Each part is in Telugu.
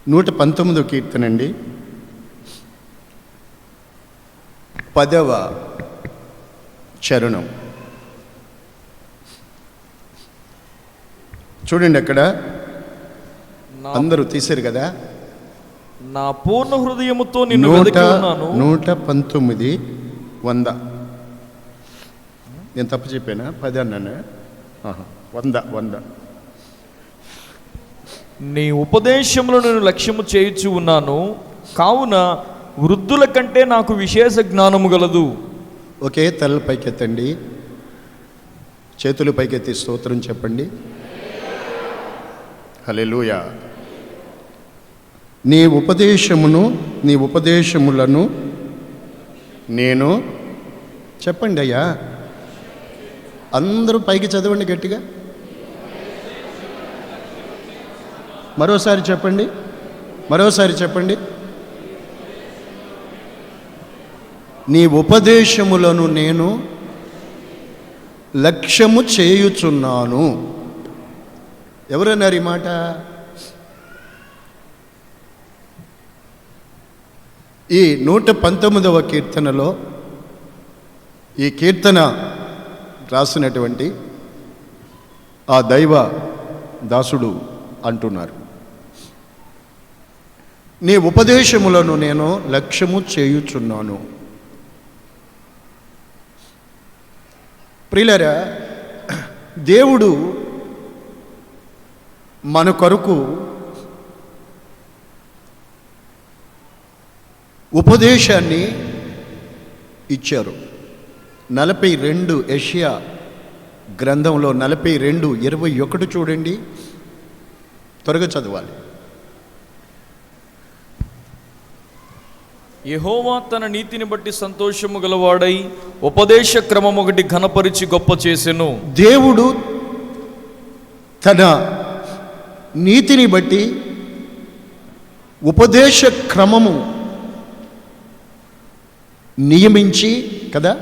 119వ కీర్తన అండి, 10వ చరణం. చూడండి, అక్కడ అందరూ తీశారు కదా. నా పూర్ణ హృదయముతో నిన్ను వెతికి ఉన్నాను. 119, 100. నేను తప్పు చెప్పానా? 10 అన్నానా? 100. నీ ఉపదేశంలో నేను లక్ష్యము చేయుచు ఉన్నాను, కావున వృద్ధుల కంటే నాకు విశేష జ్ఞానము గలదు. ఒకే తల పైకెత్తండి, చేతులు పైకెత్తి స్తోత్రం చెప్పండి. హల్లెలూయా. నీ ఉపదేశములను నేను, చెప్పండి అయ్యా, అందరూ పైకి చదవండి గట్టిగా. మరోసారి చెప్పండి. నీ ఉపదేశములను నేను లక్ష్యము చేయుచున్నాను. ఎవరన్నారు ఈ మాట? ఈ 119వ కీర్తనలో ఈ కీర్తన రాసినటువంటి ఆ దైవ దాసుడు అంటున్నారు, నీ ఉపదేశములను నేను లక్ష్యము చేయుచున్నాను. ప్రియులారా, దేవుడు మన కొరకు ఉపదేశాన్ని ఇచ్చారు. 42 యెషయా గ్రంథంలో 42:21 చూడండి, త్వరగా చదవాలి. యెహోవా తన నీతిని బట్టి సంతోషము గలవాడై ఉపదేశ క్రమం ఒకటి ఘనపరిచి గొప్ప చేసెను. దేవుడు తన నీతిని బట్టి ఉపదేశ క్రమము నియమించి కదా,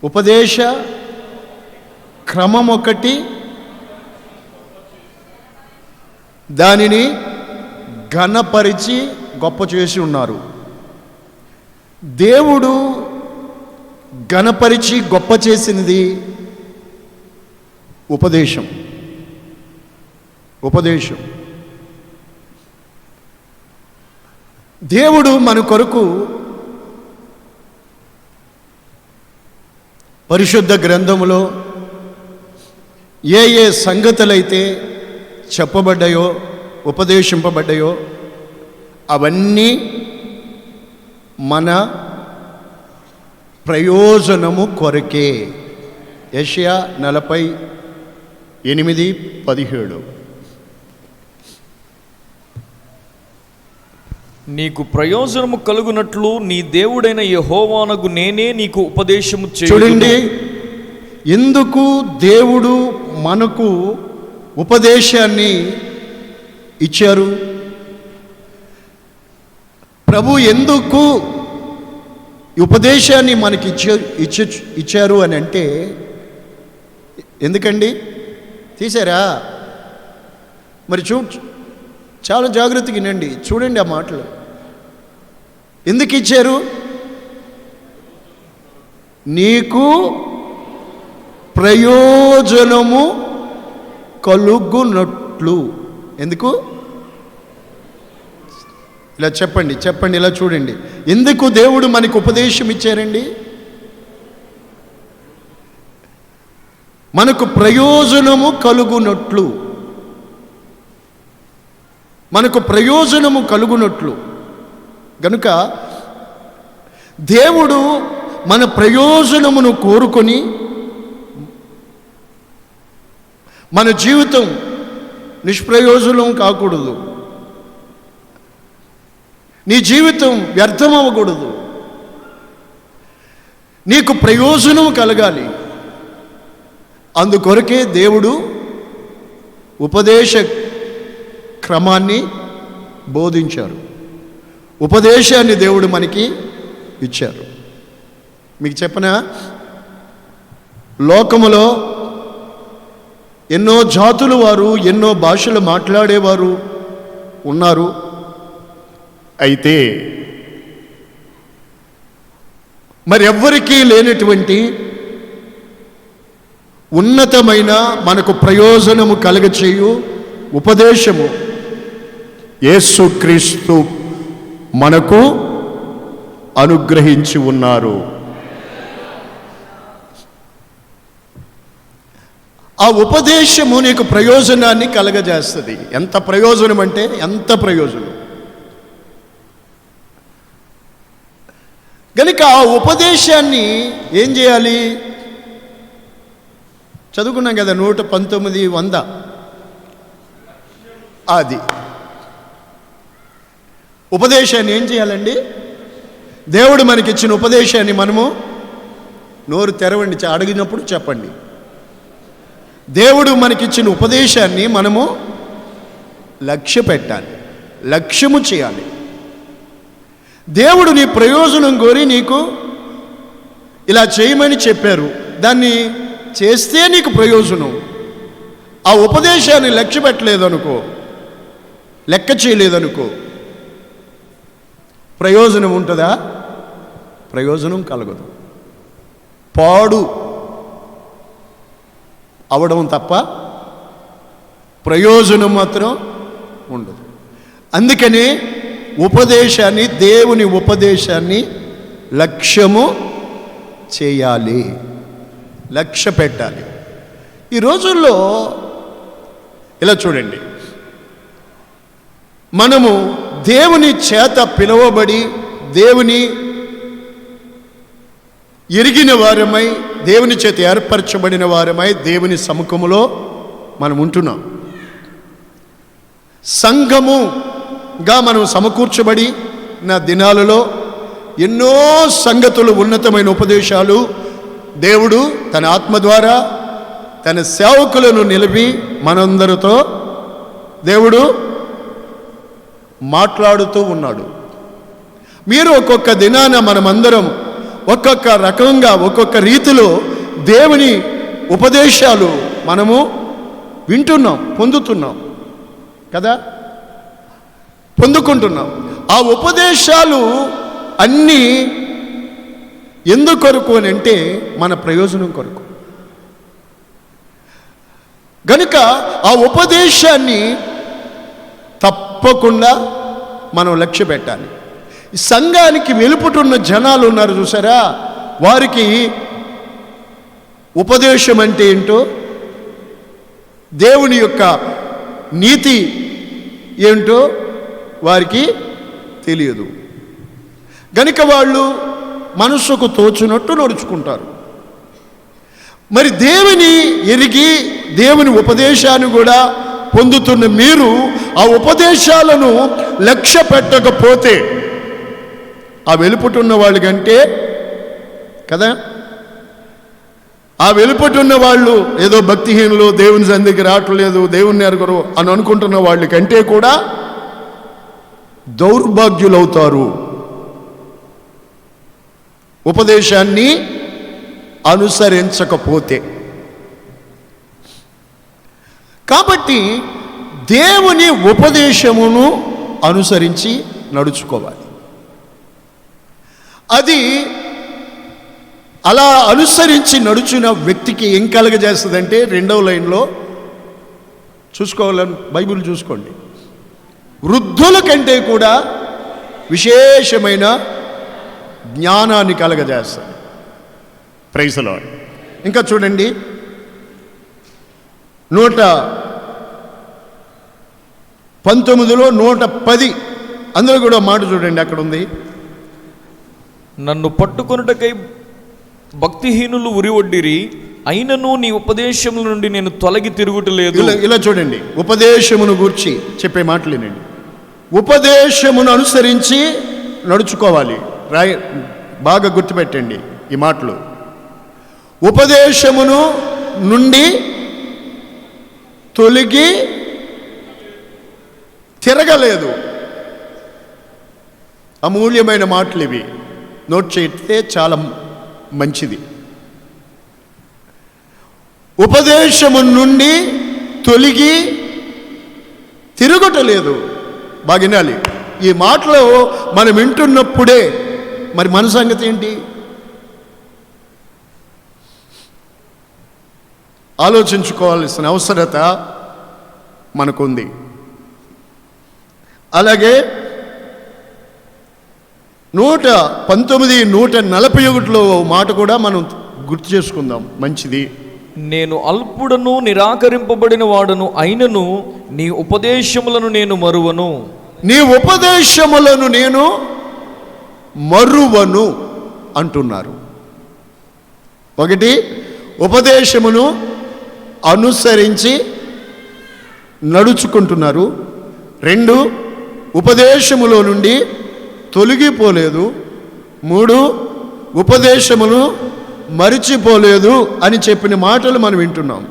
ఉపదేశ క్రమం ఒకటి, దానిని ఘనపరిచి గొప్ప చేసి ఉన్నారు. దేవుడు ఘనపరిచి గొప్ప చేసినది ఉపదేశం. దేవుడు మన కొరకు పరిశుద్ధ గ్రంథములో ఏ సంగతులైతే చెప్పబడ్డాయో, ఉపదేశింపబడ్డాయో అవన్నీ మన ప్రయోజనము కొరకే. యెషయా 48:17. నీకు ప్రయోజనము కలుగునట్లు నీ దేవుడైన యెహోవానగు నేనే నీకు ఉపదేశము చేయుదును. చూడండి, ఎందుకు దేవుడు మనకు ఉపదేశాన్ని ఇచ్చారు? ప్రభు ఎందుకు ఉపదేశాన్ని మనకి ఇచ్చారు అని అంటే, ఎందుకండి? తీసారా? మరి చాలా జాగ్రత్తగా వినండి, చూడండి ఆ మాటలు. ఎందుకు ఇచ్చారు? నీకు ప్రయోజనము కలుగునట్లు. ఎందుకు? ఇలా చెప్పండి, ఇలా చూడండి. ఎందుకు దేవుడు మనకు ఉపదేశం ఇచ్చారండి? మనకు ప్రయోజనము కలుగునట్లు. గనుక దేవుడు మన ప్రయోజనమును కోరుకొని మన జీవితం నిష్ప్రయోజనం కాకూడదు, నీ జీవితం వ్యర్థం అవ్వకూడదు, నీకు ప్రయోజనం కలగాలి. అందుకొరకే దేవుడు ఉపదేశ క్రమాన్ని బోధించారు, ఉపదేశాన్ని దేవుడు మనకి ఇచ్చారు. మీకు చెప్పనా, లోకములో ఎన్నో జాతుల వారు, ఎన్నో భాషలు మాట్లాడేవారు, ఉన్నారు. అయితే మరి ఎవ్వరికీ లేనటువంటి ఉన్నతమైన మనకు ప్రయోజనము కలుగచేయు ఉపదేశము యేసుక్రీస్తు మనకు అనుగ్రహించి ఉన్నారు. ఆ ఉపదేశము నీకు ప్రయోజనాన్ని కలగజేస్తుంది. ఎంత ప్రయోజనం అంటే ఎంత ప్రయోజనం. కనుక ఆ ఉపదేశాన్ని ఏం చేయాలి? చదువుకున్నాం కదా 119, 100. అది ఉపదేశాన్ని ఏం చేయాలండి? దేవుడు మనకిచ్చిన ఉపదేశాన్ని మనము నోరు తెరవండి, అడిగినప్పుడు చెప్పండి. దేవుడు మనకిచ్చిన ఉపదేశాన్ని మనము లక్ష్య పెట్టాలి, లక్ష్యము చేయాలి. దేవుడు నీ ప్రయోజనం కోరి నీకు ఇలా చేయమని చెప్పారు, దాన్ని చేస్తే నీకు ప్రయోజనం. ఆ ఉపదేశాన్ని లక్ష్య పెట్టలేదనుకో, లెక్క చేయలేదనుకో, ప్రయోజనం ఉంటుందా? ప్రయోజనం కలగదు. పాడు అవడం తప్ప ప్రయోజనం మాత్రం ఉండదు. అందుకని ఉపదేశాన్ని, దేవుని ఉపదేశాన్ని లక్ష్యము చేయాలి, లక్ష్య పెట్టాలి. ఈ రోజుల్లో ఇలా చూడండి, మనము దేవుని చేత పిలువబడి దేవుని ఎరిగిన వారమై, దేవుని చేత ఏర్పరచబడిన వారమై దేవుని సముఖములో మనం ఉంటున్నాం. సంఘముగా మనం సమకూర్చబడి నా దినాలలో ఎన్నో సంగతులు, ఉన్నతమైన ఉపదేశాలు దేవుడు తన ఆత్మ ద్వారా తన సేవకులను నిలిపి మనందరితో దేవుడు మాట్లాడుతూ ఉన్నాడు. మీరు ఒక్కొక్క దినాన మనమందరం ఒక్కొక్క రకంగా, ఒక్కొక్క రీతిలో దేవుని ఉపదేశాలు మనము వింటున్నాం, పొందుతున్నాం కదా, పొందుకుంటున్నాం. ఆ ఉపదేశాలు అన్నీ ఎందుకొరకు అని అంటే మన ప్రయోజనం కొరకు. గనుక ఆ ఉపదేశాన్ని తప్పకుండా మనం లక్ష్య పెట్టాలి. ఈ సంఘానికి వెలుపుటున్న జనాలు ఉన్నారు చూసారా, వారికి ఉపదేశం అంటే ఏంటో, దేవుని యొక్క నీతి ఏంటో వారికి తెలియదు. గనుక వాళ్ళు మనసుకు తోచినట్టు నడుచుకుంటారు. మరి దేవుని ఎరిగి దేవుని ఉపదేశాన్ని కూడా పొందుతున్న మీరు ఆ ఉపదేశాలను లక్ష్య పెట్టకపోతే ఆ వెలుపుటున్న వాళ్ళు కంటే కదా, ఆ వెలుపుటున్న వాళ్ళు ఏదో భక్తిహీనులు, దేవుని సన్నిధికి రావట్లేదు, దేవుని ఎరగరు అని అనుకుంటున్న వాళ్ళ కంటే కూడా దౌర్భాగ్యులవుతారు ఉపదేశాన్ని అనుసరించకపోతే. కాబట్టి దేవుని ఉపదేశమును అనుసరించి నడుచుకోవాలి. అది అలా అనుసరించి నడుచున్న వ్యక్తికి ఏం కలగజేస్తుందంటే, 2వ లైన్లో చూసుకోవాలని బైబిల్ చూసుకోండి, వృద్ధుల కంటే కూడా విశేషమైన జ్ఞానాన్ని కలగజేస్తుంది. Praise the lord. ఇంకా చూడండి 119లో 110 అందులో కూడా మాట చూడండి, అక్కడ ఉంది, నన్ను పట్టుకొనుటకై భక్తిహీనులు ఉరివొడ్డిరి, అయినను నీ ఉపదేశముల నుండి నేను తొలగి తిరుగుటలేదు. ఇలా చూడండి, ఉపదేశమును గూర్చి చెప్పే మాటలేనండి. ఉపదేశమును అనుసరించి నడుచుకోవాలి. బాగా గుర్తుపెట్టండి ఈ మాటలు. ఉపదేశమును నుండి తొలగి తిరగలేదు. అమూల్యమైన మాటలు ఇవి, నోట్ చేస్తే చాలా మంచిది. ఉపదేశము నుండి తొలగి తిరుగుటలేదు. బాగా వినాలి. ఈ మాటలు మనం వింటున్నప్పుడే మరి మన సంగతి ఏంటి ఆలోచించుకోవాల్సిన అవసరత మనకుంది. అలాగే 119:141 మాట కూడా మనం గుర్తు చేసుకుందాం, మంచిది. నేను అల్పుడను నిరాకరింపబడిన వాడను అయినను నీ ఉపదేశములను నేను మరువను. నీ ఉపదేశములను నేను మరువను అంటున్నారు. ఒకటి, ఉపదేశమును అనుసరించి నడుచుకుంటున్నారు. 2, ఉపదేశములో నుండి తొలగిపోలేదు. 3, ఉపదేశమును మరిచిపోలేదు అని చెప్పిన మాటలు మనం వింటున్నాం.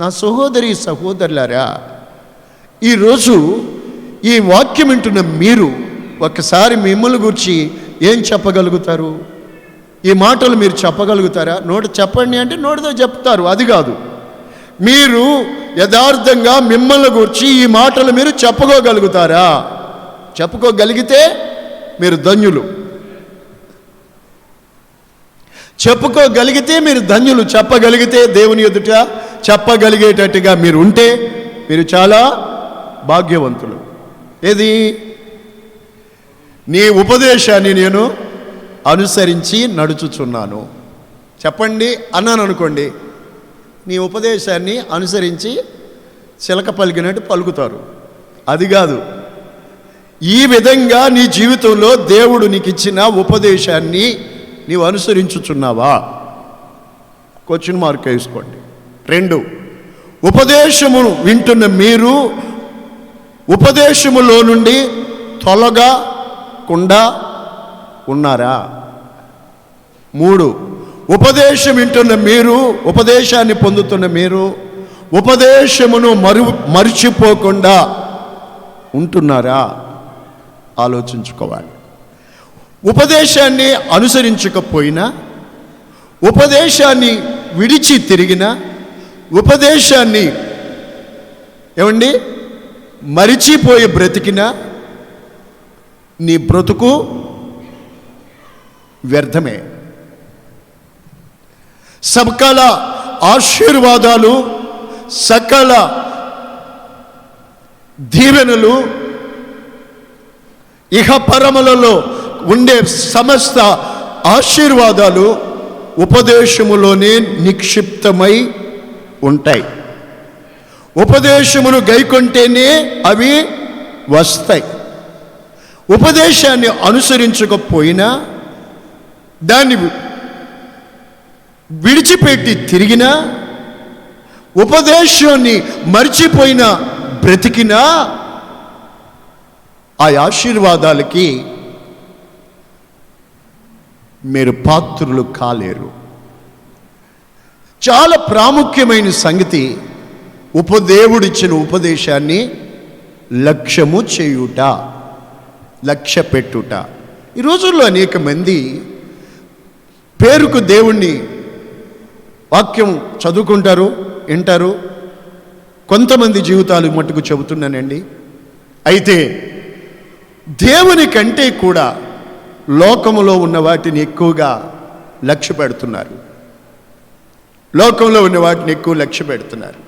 నా సహోదరి సహోదరులారా, ఈరోజు ఈ వాక్యం వింటున్న మీరు ఒక్కసారి మిమ్మల్ని గురించి ఏం చెప్పగలుగుతారు? ఈ మాటలు మీరు చెప్పగలుగుతారా? నోట చెప్పండి అంటే నోటితో చెప్తారు, అది కాదు. మీరు యథార్థంగా మిమ్మల్ని గురించి ఈ మాటలు మీరు చెప్పుకోగలుగుతారా? చెప్పుకోగలిగితే మీరు ధన్యులు. చెప్పుకోగలిగితే మీరు ధన్యులు. చెప్పగలిగితే దేవుని ఎదుట చెప్పగలిగేటట్టుగా మీరు ఉంటే మీరు చాలా భాగ్యవంతులు. ఏది? నీ ఉపదేశాన్ని నేను అనుసరించి నడుచుచున్నాను. చెప్పండి అన్నాను అనుకోండి, నీ ఉపదేశాన్ని అనుసరించి చిలక పలికినట్టు పలుకుతారు. అది కాదు. ఈ విధంగా నీ జీవితంలో దేవుడు నీకు ఇచ్చిన ఉపదేశాన్ని నీవు అనుసరించుచున్నావా? క్వశ్చన్ మార్క్ వేసుకోండి. 2, ఉపదేశమును వింటున్న మీరు ఉపదేశములో నుండి తొలగకుండా ఉన్నారా? 3, ఉపదేశం వింటున్న మీరు, ఉపదేశాన్ని పొందుతున్న మీరు ఉపదేశమును మరిచిపోకుండా ఉంటున్నారా? ఆలోచించుకోవాలి. ఉపదేశాన్ని అనుసరించకపోయినా, ఉపదేశాన్ని విడిచి తిరిగినా, ఉపదేశాన్ని ఏమండి మరిచిపోయి బ్రతికినా నీ బ్రతుకు వ్యర్థమే. సకల ఆశీర్వాదాలు, సకల దీవెనలు, ఇహపరములలో ఉండే సమస్త ఆశీర్వాదాలు ఉపదేశములోనే నిక్షిప్తమై ఉంటాయి. ఉపదేశమును గైకొంటేనే అవి వస్తాయి. ఉపదేశాన్ని అనుసరించకపోయినా, దాన్ని విడిచిపెట్టి తిరిగినా, ఉపదేశాన్ని మర్చిపోయిన బ్రతికినా ఆ ఆశీర్వాదాలకి మీరు పాత్రులు కాలేరు. చాలా ప్రాముఖ్యమైన సంగతి దేవుడిచ్చిన ఉపదేశాన్ని లక్ష్యము చేయుట, లక్ష్య పెట్టుట. ఈ రోజుల్లో అనేక మంది పేరుకు దేవుణ్ణి వాక్యం చదువుకుంటారు, వింటారు. కొంతమంది జీవితాలు మట్టుకు చెబుతున్నానండి. అయితే దేవుని కంటే కూడా లోకములో ఉన్న వాటిని ఎక్కువగా లక్ష్య పెడుతున్నారు. లోకంలో ఉన్న వాటిని ఎక్కువ లక్ష్య పెడుతున్నారు.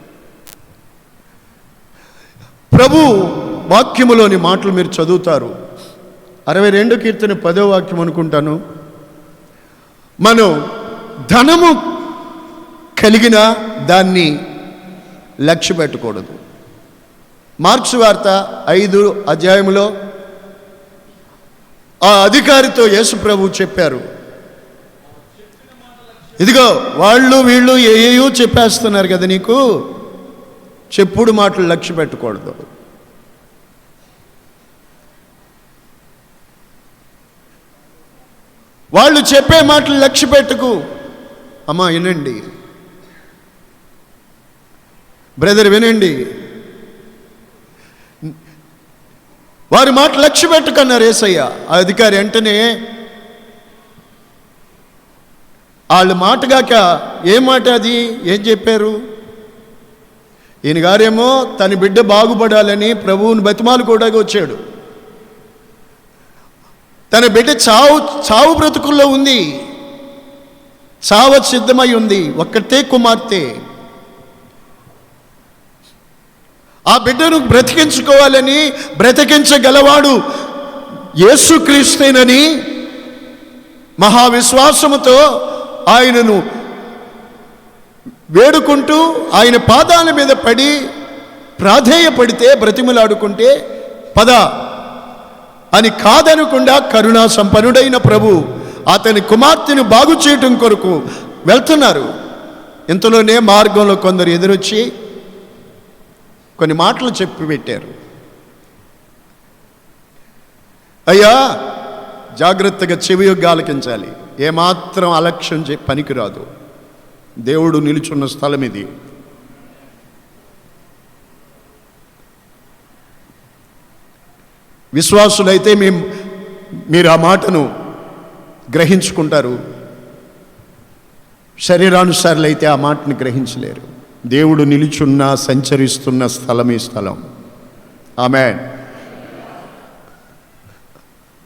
ప్రభు వాక్యములోని మాటలు మీరు చదువుతారు. 62 కీర్తన 10వ వాక్యం అనుకుంటాను. మనం ధనము కలిగిన దాన్ని లక్ష్య పెట్టకూడదు. మార్క్స్ వార్త 5వ అధ్యాయంలో ఆ అధికారితో యేసు ప్రభు చెప్పారు, ఇదిగో వాళ్ళు వీళ్ళు ఏయో చెప్పేస్తున్నారు కదా, నీకు చెప్పుడు మాటలు లక్ష్య పెట్టకూడదు. వాళ్ళు చెప్పే మాటలు లక్ష్య పెట్టుకు. అమ్మా వినండి, బ్రదర్ వినండి, వారి మాట లక్ష్య పెట్టుకన్నారు యేసయ్య. ఆ అధికారి వెంటనే వాళ్ళు మాటగాక, ఏ మాట అది, ఏం చెప్పారు? ఈయన గారేమో తన బిడ్డ బాగుపడాలని ప్రభువుని బతిమాలు కూడా వచ్చాడు. తన బిడ్డ చావు బ్రతుకుల్లో ఉంది, చావ సిద్ధమై ఉంది, ఒక్కటే కుమార్తె. ఆ బిడ్డను బ్రతికించుకోవాలని, బ్రతికించగలవాడు యేసుక్రీస్తేనని మహావిశ్వాసముతో ఆయనను వేడుకుంటూ ఆయన పాదాల మీద పడి ప్రాధేయపడితే, బ్రతిమలాడుకుంటే పద అని కాదనకుండా కరుణా సంపన్నుడైన ప్రభు అతని కుమార్తెను బాగు చేయటం కొరకు వెళ్తున్నారు. ఇంతలోనే మార్గంలో కొందరు ఎదురొచ్చి కొన్ని మాటలు చెప్పి పెట్టారు. అయ్యా, జాగ్రత్తగా చెవియొగ్గి ఆలకించాలి, ఏమాత్రం అలక్ష్యం పనికిరాదు. దేవుడు నిలుచున్న స్థలం ఇది. విశ్వాసులైతే మీరు ఆ మాటను గ్రహించుకుంటారు, శరీరానుసారులైతే ఆ మాటను గ్రహించలేరు. దేవుడు నిలుచున్న సంచరిస్తున్న స్థలం ఈ స్థలం. ఆమేన్.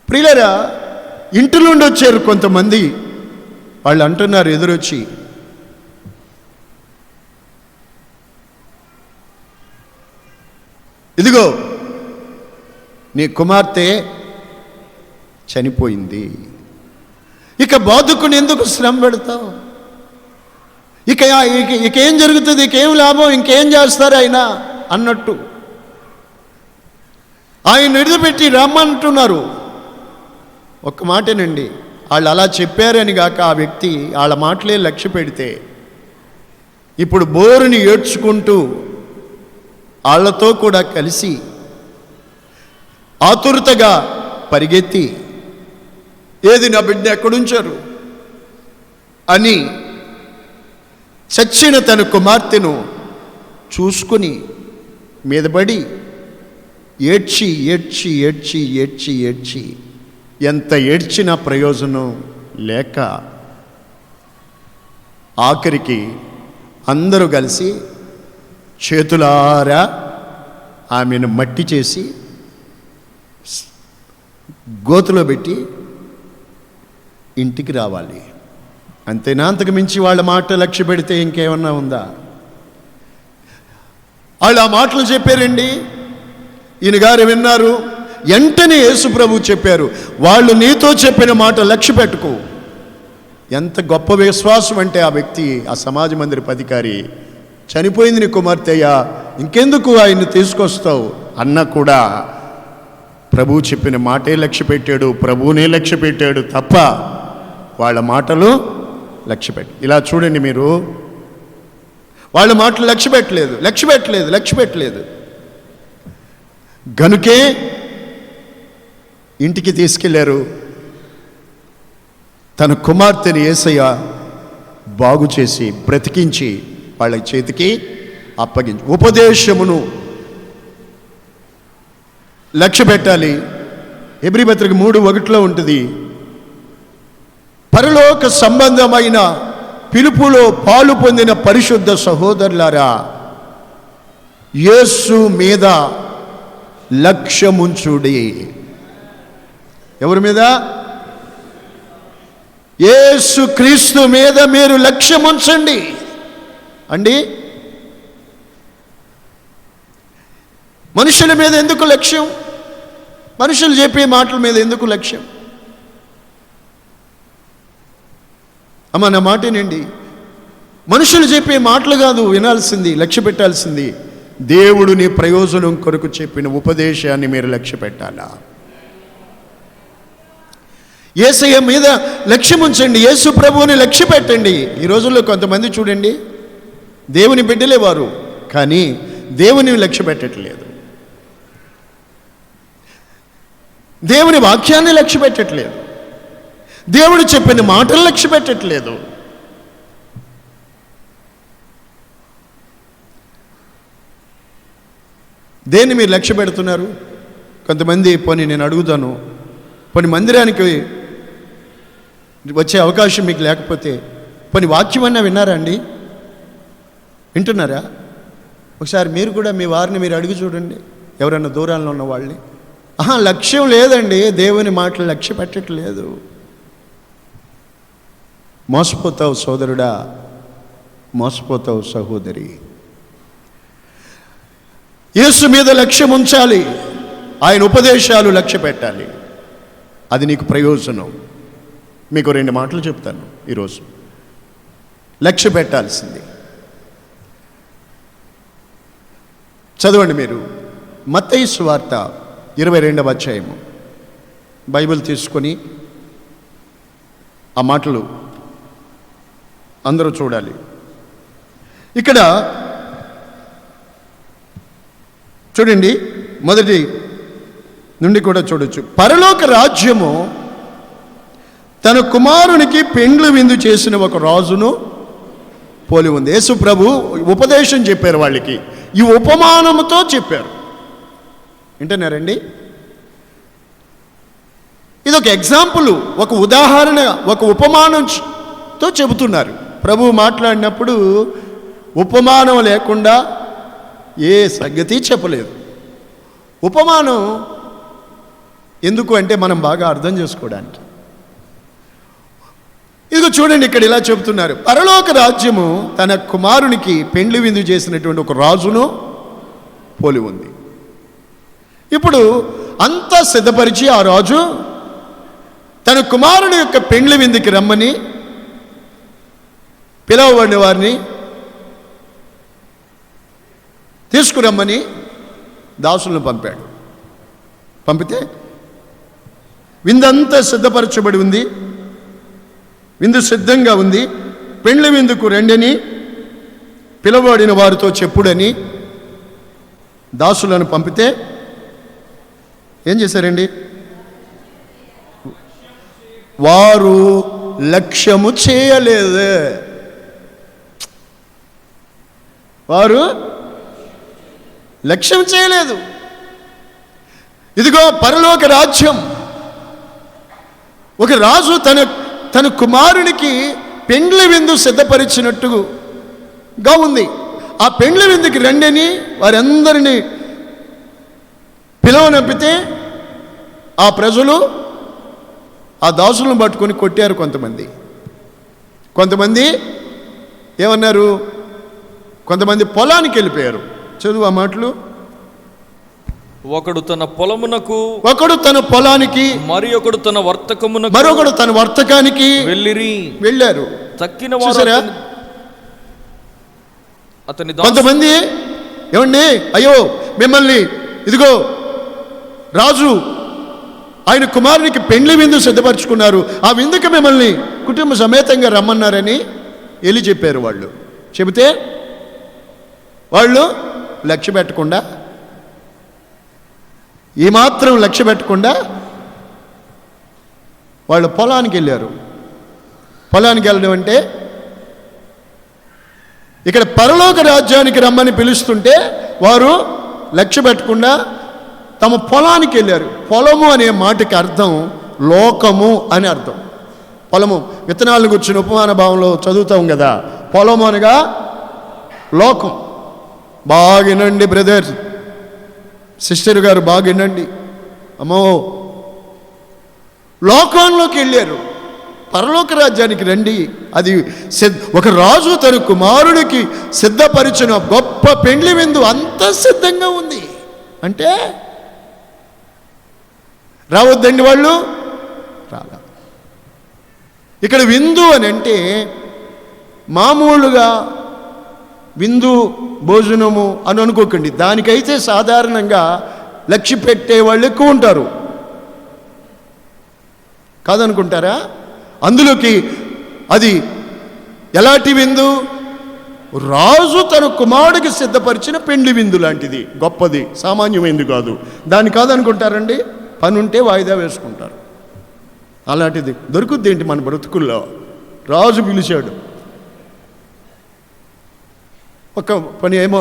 ప్రియులారా, ఇంటి నుండి వచ్చారు కొంతమంది. వాళ్ళు అంటున్నారు ఎదురొచ్చి, ఇదిగో నీ కుమార్తె చనిపోయింది, ఇక బాధకుని ఎందుకు శ్రమ పెడతావు? ఇక ఏం జరుగుతుంది? ఇకేం లాభం? ఇంకేం చేస్తారు ఆయన అన్నట్టు ఆయన విడిచిపెట్టి రమ్మంటున్నారు. ఒక్క మాటేనండి, వాళ్ళు అలా చెప్పారని గాక ఆ వ్యక్తి వాళ్ళ మాటలే లక్ష్య పెడితే ఇప్పుడు బోరుని ఏడ్చుకుంటూ వాళ్ళతో కూడా కలిసి ఆతురతగా పరిగెత్తి, ఏది నా బిడ్డ ఎక్కడుంచారు అని చచ్చిన తన కుమార్తెను చూసుకుని మీదపడి ఏడ్చి ఏడ్చి ఏడ్చి ఏడ్చి ఏడ్చి ఎంత ఏడ్చినా ప్రయోజనం లేక ఆఖరికి అందరూ కలిసి చేతులారా ఆమెను మట్టి చేసి గోతులో పెట్టి ఇంటికి రావాలి. అంతేనా? అంతకు మించి వాళ్ళ మాట లక్ష్య పెడితే ఇంకేమన్నా ఉందా? వాళ్ళు ఆ మాటలు చెప్పారండి. ఈయన గారు విన్నారు. వెంటనే యేసు ప్రభు చెప్పారు, వాళ్ళు నీతో చెప్పిన మాట లక్ష్య పెట్టుకో. ఎంత గొప్ప విశ్వాసం అంటే ఆ వ్యక్తి, ఆ సమాజ మందిరపు అధికారి, చనిపోయింది నీ కుమార్తెయ్యా, ఇంకెందుకు ఆయన్ని తీసుకొస్తావు అన్నా కూడా ప్రభు చెప్పిన మాటే లక్ష్య పెట్టాడు, ప్రభువునే లక్ష్య పెట్టాడు తప్ప వాళ్ళ మాటలు లక్ష్య పెట్టి. ఇలా చూడండి, మీరు వాళ్ళ మాటలు లక్ష్య పెట్టలేదు. గనుకే ఇంటికి తీసుకెళ్లారు. తన కుమార్తెని యేసయ్య బాగు చేసి బ్రతికించి వాళ్ళ చేతికి అప్పగించి, ఉపదేశమును లక్ష్య పెట్టాలి. హెబ్రీ పత్రిక 3:1 ఉంటుంది, పరలోక సంబంధమైన పిలుపులో పాలు పొందిన పరిశుద్ధ సహోదరులారా, యేసు మీద లక్ష్యముంచుడి. ఎవరి మీద? యేసు క్రీస్తు మీద మీరు లక్ష్యముంచండి అండి. మనుషుల మీద ఎందుకు లక్ష్యం? మనుషులు చెప్పే మాటల మీద ఎందుకు లక్ష్యం? అమ్మ, నా మాటేనండి. మనుషులు చెప్పే మాటలు కాదు వినాల్సింది, లక్ష్య పెట్టాల్సింది. దేవుడు నీ ప్రయోజనం కొరకు చెప్పిన ఉపదేశాన్ని మీరు లక్ష్య పెట్టాలా? యేసయ్య మీద లక్ష్యం ఉంచండి, యేసు ప్రభువుని లక్ష్య పెట్టండి. ఈ రోజుల్లో కొంతమంది చూడండి, దేవుని బిడ్డలే వారు, కానీ దేవుని లక్ష్య పెట్టట్లేదు, దేవుని వాక్యాన్ని లక్ష్య పెట్టట్లేదు, దేవుడు చెప్పిన మాటలు లక్ష్య పెట్టట్లేదు. దేన్ని మీరు లక్ష్య పెడుతున్నారు? కొంతమంది, పోనీ నేను అడుగుతాను, పోనీ మందిరానికి వచ్చే అవకాశం మీకు లేకపోతే పోనీ వాక్యం అన్నా విన్నారా అండి? వింటున్నారా? ఒకసారి మీరు కూడా మీ వారిని మీరు అడిగి చూడండి, ఎవరైనా దూరంలో ఉన్న వాళ్ళని. లక్ష్యం లేదండి, దేవుని మాటలు లక్ష్య పెట్టట్లేదు. మోసపోతావు సోదరుడా, మోసపోతావు సహోదరి. యేసు మీద లక్ష్యం ఉంచాలి, ఆయన ఉపదేశాలు లక్ష్య పెట్టాలి, అది నీకు ప్రయోజనం. మీకు 2 మాటలు చెప్తాను ఈరోజు. లక్ష్య పెట్టాల్సింది చదవండి మీరు. మత్తయి సువార్త 22వ అధ్యాయము బైబిల్ తీసుకొని ఆ మాటలు అందరూ చూడాలి. ఇక్కడ చూడండి, మొదటి నుండి కూడా చూడొచ్చు. పరలోక రాజ్యము తన కుమారునికి పెండ్లు విందు చేసిన ఒక రాజును పోలి ఉంది. యేసు ప్రభు ఉపదేశం చెప్పారు వాళ్ళకి, ఈ ఉపమానముతో చెప్పారు. వింటున్నారండి? ఇది ఒక ఎగ్జాంపుల్, ఒక ఉదాహరణ, ఒక ఉపమానంతో చెబుతున్నారు. ప్రభు మాట్లాడినప్పుడు ఉపమానం లేకుండా ఏ సంగతి చెప్పలేదు. ఉపమానం ఎందుకు అంటే మనం బాగా అర్థం చేసుకోవడానికి. ఇదిగో చూడండి, ఇక్కడ ఇలా చెబుతున్నారు, పరలోక రాజ్యము తన కుమారునికి పెండ్లి విందు చేసినటువంటి ఒక రాజును పోలి ఉంది. ఇప్పుడు అంతా సిద్ధపరిచి ఆ రాజు తన కుమారుని యొక్క పెండ్లి విందుకి రమ్మని పిలవబడిన వారిని తీసుకురమ్మని దాసులను పంపాడు. పంపితే విందంతా సిద్ధపరచబడి ఉంది, విందు సిద్ధంగా ఉంది, పెండ్లి విందుకు రెండని పిలవబడిన వారితో చెప్పుడని దాసులను పంపితే ఏం చేశారండి? వారు లక్ష్యము చేయలేదు. వారు లక్ష్యం చేయలేదు. ఇదిగో పరలోక రాజ్యం, ఒక రాజు తన కుమారునికి పెండ్లి విందు సిద్ధపరిచినట్టుగా ఉంది. ఆ పెండ్లి విందుకి రండని వారందరినీ పిలవనంపితే ఆ ప్రజలు ఆ దాసులను పట్టుకొని కొట్టారు. కొంతమంది ఏమన్నారు? కొంతమంది పొలానికి వెళ్ళిపోయారు. చదువు ఆ మాటలు. ఒకడు తన పొలమునకు, ఒకడు తన పొలానికి, మరొకడు తన వర్తకమునకు, మరొకడు తన వర్తకానికి వెళ్ళారు. తక్కిన అతని కొంతమంది ఏమండి, అయ్యో మిమ్మల్ని ఇదిగో రాజు ఆయన కుమారునికి పెండ్లి విందు సిద్ధపరచుకున్నారు, ఆ విందుకు మిమ్మల్ని కుటుంబ సమేతంగా రమ్మన్నారని వెళ్ళి చెప్పారు. వాళ్ళు చెబితే వాళ్ళు లక్ష్య పెట్టకుండా, ఏమాత్రం లక్ష్య పెట్టకుండా వాళ్ళు పొలానికి వెళ్ళారు. పొలానికి వెళ్ళడం అంటే ఇక్కడ పరలోక రాజ్యానికి రమ్మని పిలుస్తుంటే వారు లక్ష్య పెట్టకుండా తమ పొలానికి వెళ్ళారు. పొలము అనే మాటకి అర్థం లోకము అని అర్థం. పొలము విత్తనాలను గుర్చిన ఉపమాన భావంలో చదువుతాం కదా. పొలము అనగా లోకం. బాగా వినండి బ్రదర్, సిస్టర్ గారు, బాగా వినండి. అమ్మో, లోకంలోకి వెళ్ళారు. పరలోక రాజ్యానికి రండి. అది ఒక రాజు తన కుమారుడికి సిద్ధపరిచిన గొప్ప పెండ్లి విందు అంత సిద్ధంగా ఉంది అంటే రావద్దండి వాళ్ళు రాలా. ఇక్కడ విందు అని అంటే మామూలుగా విందు భోజనము అని అనుకోకండి. దానికైతే సాధారణంగా లక్ష్య పెట్టే వాళ్ళు ఎక్కువ ఉంటారు, కాదనుకుంటారా? అందులోకి అది ఎలాంటి విందు? రాజు తన కుమారుడికి సిద్ధపరిచిన పెండ్లి విందు లాంటిది, గొప్పది, సామాన్యమైంది కాదు. దాని కాదనుకుంటారండి. పని ఉంటే వాయిదా వేసుకుంటారు. అలాంటిది దొరుకుద్ది ఏంటి మన బ్రతుకుల్లో? రాజు పిలిచాడు. ఒక పని ఏమో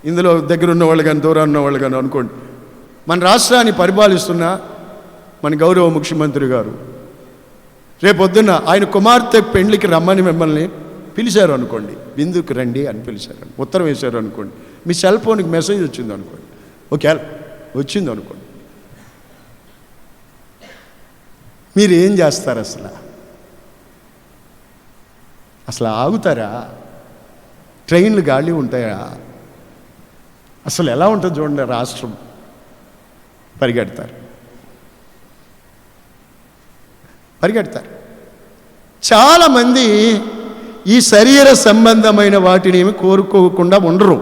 ఇందులో దగ్గర ఉన్న వాళ్ళు కానీ దూరం ఉన్న వాళ్ళు కానీ అనుకోండి, మన రాష్ట్రాన్ని పరిపాలిస్తున్న మన గౌరవ ముఖ్యమంత్రి గారు రేపొద్దున ఆయన కుమార్తె పెండ్లికి రమ్మని మిమ్మల్ని పిలిచారు అనుకోండి, విందుకు రండి అని పిలిచారు, ఉత్తరం వేశారు అనుకోండి, మీ సెల్ ఫోన్కి మెసేజ్ వచ్చింది అనుకోండి, ఓకే వచ్చింది అనుకోండి, మీరు ఏం చేస్తారు? అసలు ఆగుతారా? ట్రైన్లు గాలి ఉంటాయా? అసలు ఎలా ఉంటుంది చూడండి రాష్ట్రం. పరిగెడతారు. చాలామంది ఈ శరీర సంబంధమైన వాటిని ఏమి కోరుకోకుండా ఉండరు.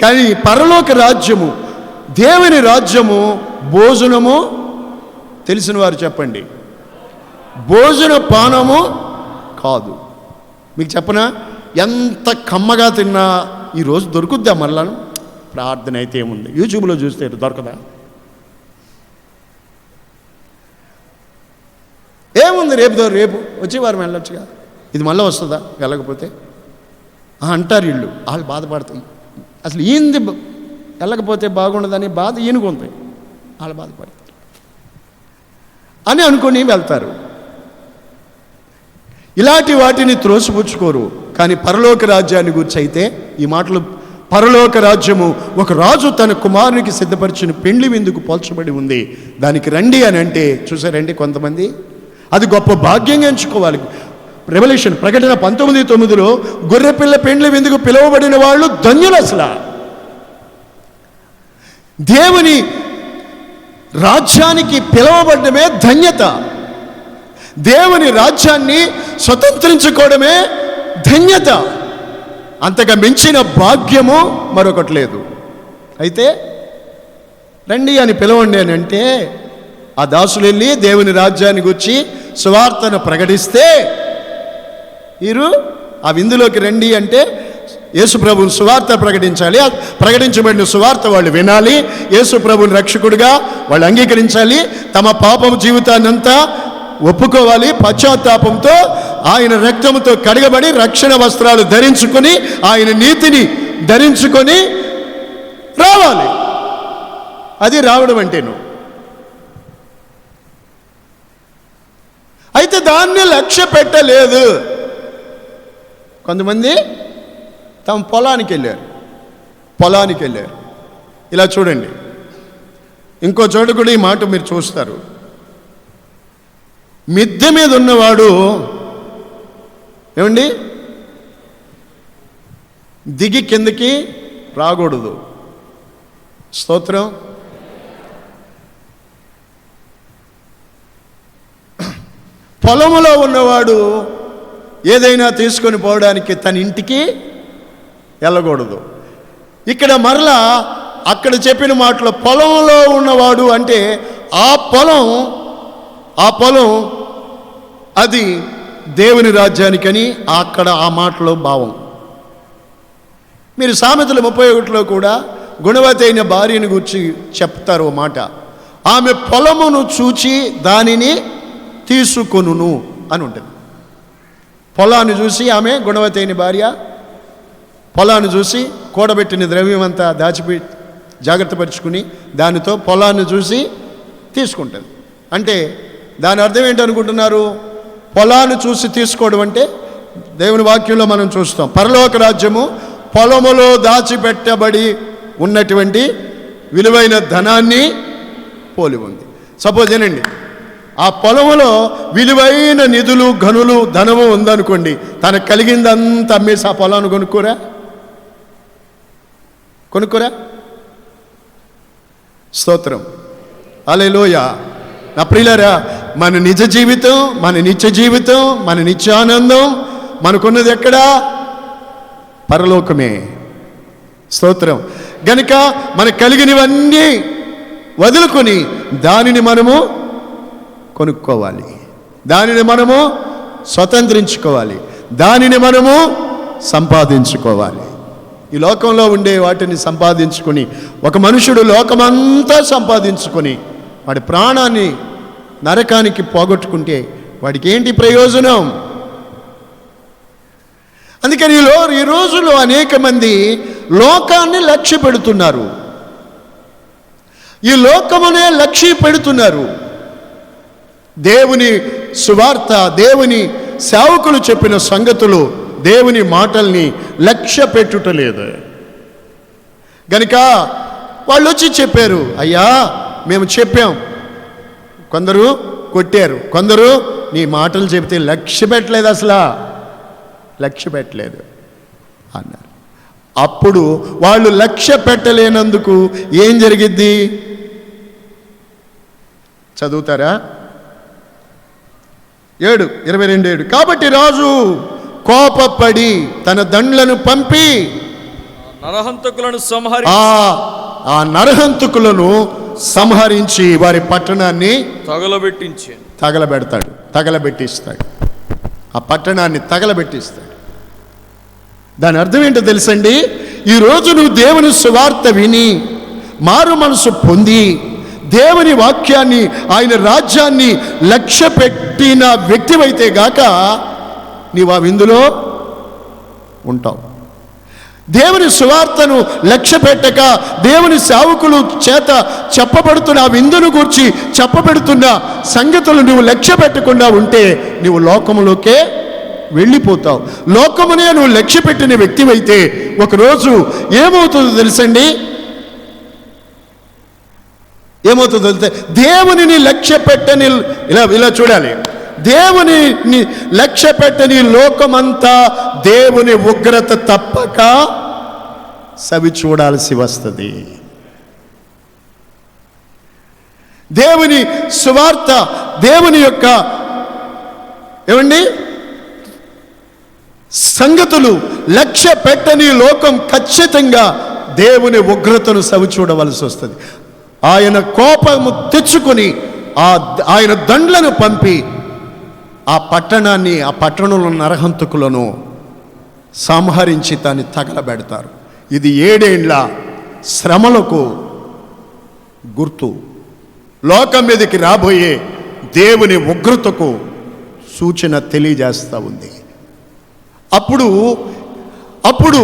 కానీ పరలోక రాజ్యము, దేవుని రాజ్యము భోజనము, తెలిసిన వారు చెప్పండి, భోజన పానము కాదు. మీకు చెప్పనా, ఎంత కమ్మగా తిన్నా ఈరోజు దొరుకుద్దా మళ్ళా? ప్రార్థన అయితే ఏముంది, యూట్యూబ్లో చూస్తే దొరకదా? ఏముంది, రేపు వచ్చే వారం వెళ్ళొచ్చుగా, ఇది మళ్ళీ వస్తుందా వెళ్ళకపోతే అంటారు వీళ్ళు. వాళ్ళు బాధపడతాయి, అసలు ఈయనది వెళ్ళకపోతే బాగుండదని బాధ ఈయనకుంది, వాళ్ళు బాధపడతారు అని అనుకుని వెళ్తారు. ఇలాంటి వాటిని త్రోసిపుచ్చుకోరు. కానీ పరలోక రాజ్యాన్ని గురించి అయితే ఈ మాటలు, పరలోక రాజ్యము ఒక రాజు తన కుమారునికి సిద్ధపరిచిన పెండ్లి విందుకు పోల్చబడి ఉంది, దానికి రండి అని అంటే చూసారండి కొంతమంది, అది గొప్ప భాగ్యంగా ఎంచుకోవాలి. రెవల్యూషన్ ప్రకటన 19:9 గొర్రెపిల్ల పెండ్లి విందుకు పిలువబడిన వాళ్ళు ధన్యులు. అసలు దేవుని రాజ్యానికి పిలువబడమే ధన్యత. దేవుని రాజ్యాన్ని స్వతంత్రించుకోవడమే ధన్యత. అంతగా మించిన భాగ్యము మరొకటి లేదు. అయితే రండి అని పిలవండి అని అంటే ఆ దాసులు వెళ్ళి దేవుని రాజ్యాన్ని గురించి సువార్తను ప్రకటిస్తే, వీరు ఆ విందులోకి రండి అంటే యేసు ప్రభువుని సువార్త ప్రకటించాలి. ప్రకటించబడిన సువార్త వాళ్ళు వినాలి, యేసు ప్రభువుని రక్షకుడిగా వాళ్ళు అంగీకరించాలి, తమ పాపం జీవితాన్ని అంతా ఒప్పుకోవాలి, పశ్చాత్తాపంతో ఆయన రక్తంతో కడగబడి రక్షణ వస్త్రాలు ధరించుకొని ఆయన నీతిని ధరించుకొని రావాలి. అది రావడం అంటేను. అయితే దాన్ని లక్ష్య పెట్టలేదు. కొంతమంది తమ పొలానికి వెళ్ళారు. ఇలా చూడండి, ఇంకో చోట కూడా ఈ మాట మీరు చూస్తారు. మిద్దె మీద ఉన్నవాడు ఏమండి దిగి కిందకి రాకూడదు. స్తోత్రం. పొలములో ఉన్నవాడు ఏదైనా తీసుకొని పోవడానికి తన ఇంటికి వెళ్ళకూడదు. ఇక్కడ మరలా అక్కడ చెప్పిన మాటలో పొలంలో ఉన్నవాడు అంటే ఆ పొలం అది దేవుని రాజ్యానికని అక్కడ ఆ మాటలో భావం. మీరు సామెతల 31లో కూడా గుణవతి అయిన భార్యను గురించి చెప్తారు ఓ మాట, ఆమె పొలమును చూచి దానిని తీసుకొనును అని ఉంటుంది. పొలాన్ని చూసి ఆమె గుణవతి అయిన భార్య పొలాన్ని చూసి కూడబెట్టిన ద్రవ్యం అంతా జాగ్రత్త పరుచుకుని దానితో పొలాన్ని చూసి తీసుకుంటుంది. అంటే దాని అర్థం ఏంటనుకుంటున్నారు? పొలాన్ని చూసి తీసుకోవడం అంటే దేవుని వాక్యంలో మనం చూస్తాం, పరలోక రాజ్యము పొలములో దాచిపెట్టబడి ఉన్నటువంటి విలువైన ధనాన్ని పోలి ఉంది. సపోజ్ ఏనండి, ఆ పొలములో విలువైన నిధులు, గనులు, ధనము ఉందనుకోండి, తనకు కలిగిందంతా అమ్మేసి ఆ పొలాన్ని కొనుక్కోరా? స్తోత్రం. హల్లెలూయా. నా ప్రియులారా, మన నిజ జీవితం, మన నిత్య జీవితం, మన నిత్యానందం మనకున్నది ఎక్కడా? పరలోకమే. స్తోత్రం. గనుక మనకు కలిగినవన్నీ వదులుకొని దానిని మనము కొనుక్కోవాలి, దానిని మనము స్వతంత్రించుకోవాలి, దానిని మనము సంపాదించుకోవాలి. ఈ లోకంలో ఉండే వాటిని సంపాదించుకొని ఒక మనుషుడు లోకమంతా సంపాదించుకొని వాడి ప్రాణాన్ని నరకానికి పోగొట్టుకుంటే వాడికి ఏంటి ప్రయోజనం? అందుకని ఈ రోజుల్లో అనేక మంది లోకాన్ని లక్ష్య పెడుతున్నారు, ఈ లోకమునే లక్ష్య పెడుతున్నారు. దేవుని సువార్త, దేవుని సేవకులు చెప్పిన సంగతులు దేవుని మాటల్ని లక్ష్య పెట్టుటలేదు గనుక వాళ్ళు వచ్చి చెప్పారు, అయ్యా మేము చెప్పాం, కొందరు కొట్టారు, కొందరు నీ మాటలు చెబితే లక్ష్య పెట్టలేదు, అసలు లక్ష్య పెట్టలేదు అన్నారు. అప్పుడు వాళ్ళు లక్ష్య పెట్టలేనందుకు ఏం జరిగిద్ది చదువుతారా? 7:22. కాబట్టి రాజు కోపపడి తన దండ్లను పంపి నరహంతకులను ఆ నరహంతకులను సంహరించి వారి పట్టణాన్ని తగలబెట్టిస్తాడు. ఆ పట్టణాన్ని తగలబెట్టిస్తాడు. దాని అర్థం ఏంటో తెలుసండి? ఈరోజు నువ్వు దేవుని సువార్త విని మారు మనసు పొంది దేవుని వాక్యాన్ని, ఆయన రాజ్యాన్ని లక్ష్య పెట్టిన వ్యక్తివైతే గాక నీవు ఆ విందులో ఉంటావు. దేవుని సువార్తను లక్ష్య పెట్టక దేవుని సేవకులు చేత చెప్పబడుతున్న ఆ విందును గూర్చి చెప్పబడుతున్న సంగతులు నువ్వు లక్ష్య పెట్టకుండా ఉంటే నువ్వు లోకములోకే వెళ్ళిపోతావు. లోకమునే నువ్వు లక్ష్య పెట్టిన వ్యక్తివైతే ఒకరోజు ఏమవుతుందో తెలుసండి? ఏమవుతుందో తెలితే దేవునిని లక్ష్య పెట్టని ఇలా చూడాలి. దేవుని లక్ష్య పెట్టని లోకమంతా దేవుని ఉగ్రత తప్పక సవి చూడాల్సి వస్తుంది. దేవుని సువార్త, దేవుని యొక్క సంగతులు లక్ష్య పెట్టని లోకం ఖచ్చితంగా దేవుని ఉగ్రతను సవి చూడవలసి వస్తుంది. ఆయన కోపము తెచ్చుకొని ఆయన దండ్లను పంపి ఆ పట్టణాన్ని, ఆ పట్టణంలో నరహంతకులను సంహరించి దాన్ని తగలబెడతారు. ఇది 7 ఏండ్ల శ్రమలకు గుర్తు. లోకం మీదకి రాబోయే దేవుని ఉగ్రతకు సూచన తెలియజేస్తూ ఉంది. అప్పుడు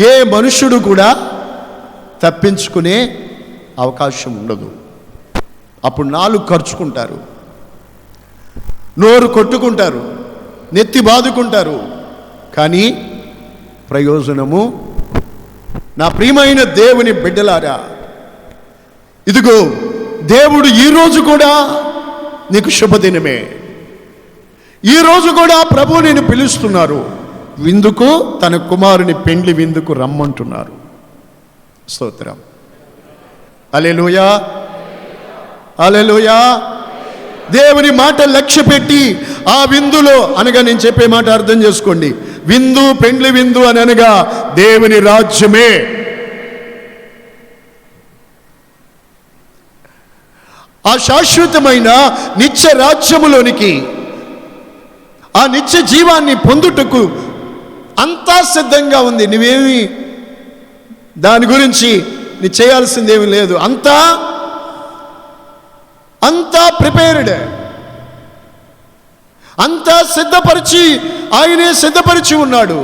ఏ మనుష్యుడు కూడా తప్పించుకునే అవకాశం ఉండదు. అప్పుడు నాలుగు ఖర్చుకుంటారు, నోరు కొట్టుకుంటారు, నెత్తి బాదుకుంటారు, కానీ ప్రయోజనము. నా ప్రియమైన దేవుని బిడ్డలారా, ఇదిగో దేవుడు ఈరోజు కూడా నీకు శుభదినమే. ఈరోజు కూడా ప్రభువు నేను పిలుస్తున్నారు విందుకు, తన కుమారుని పెండ్లి విందుకు రమ్మంటున్నారు. స్తోత్రం. హల్లెలూయా, హల్లెలూయా. దేవుని మాట లక్ష్య పెట్టి ఆ విందులో అనగా, నేను చెప్పే మాట అర్థం చేసుకోండి, విందు, పెండ్లి విందు అని అనగా దేవుని రాజ్యమే. ఆ శాశ్వతమైన నిత్య రాజ్యములోనికి, ఆ నిత్య జీవాన్ని పొందుటకు అంతా సిద్ధంగా ఉంది. నువ్వేమి దాని గురించి నీ చేయాల్సిందేమీ లేదు. అంతా ప్రిపేర్డ్, అంతా సిద్ధపరిచి ఆయనే సిద్ధపరిచి ఉన్నాడు.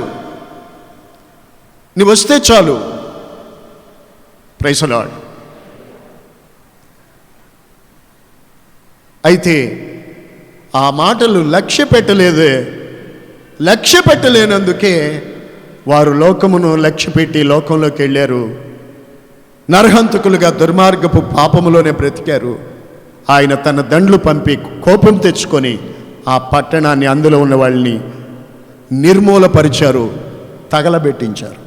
నువ్వు వస్తే చాలు. Praise the Lord. అయితే ఆ మాటలు లక్ష్య పెట్టలేనందుకే వారు లోకమును లక్ష్యపెట్టి లోకంలోకి వెళ్ళారు. నరహంతకులుగా దుర్మార్గపు పాపములోనే బ్రతికారు. ఆయన తన దండ్లు పంపి కోపం తెచ్చుకొని ఆ పట్టణాన్ని, అందులో ఉన్న వాళ్ళని నిర్మూలపరిచారు, తగలబెట్టించారు.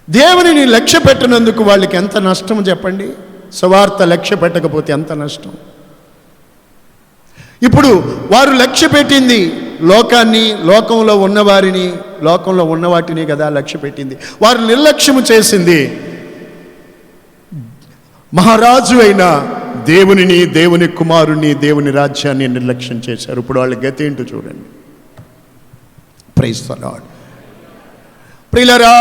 దేవునిని లక్ష్య పెట్టినందుకు వాళ్ళకి ఎంత నష్టం చెప్పండి. సువార్త లక్ష్య పెట్టకపోతే ఎంత నష్టం. ఇప్పుడు వారు లక్ష్య పెట్టింది లోకాన్ని, లోకంలో ఉన్నవారిని, లోకంలో ఉన్న వాటిని కదా లక్ష్య పెట్టింది. వారు నిర్లక్ష్యము చేసింది మహారాజు అయిన దేవునిని, దేవుని కుమారుని, దేవుని రాజ్యాన్ని నిర్లక్ష్యం చేశారు. ఇప్పుడు వాళ్ళ గతి ఏంటో చూడండి. Praise the Lord. ప్రియులారా,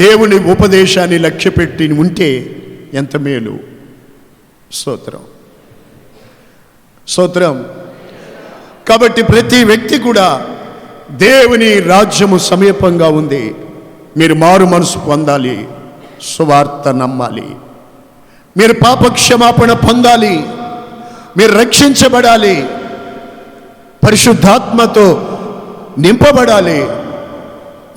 దేవుని ఉపదేశాన్ని లక్ష్యపెట్టి ఉంటే ఎంత మేలు. స్తోత్రం, స్తోత్రం. కాబట్టి ప్రతి వ్యక్తి కూడా దేవుని రాజ్యము సమీపంగా ఉంది. మీరు మారు మనసు పొందాలి, సువార్త నమ్మాలి, మీరు పాప క్షమాపణ పొందాలి, మీరు రక్షించబడాలి, పరిశుద్ధాత్మతో నింపబడాలి,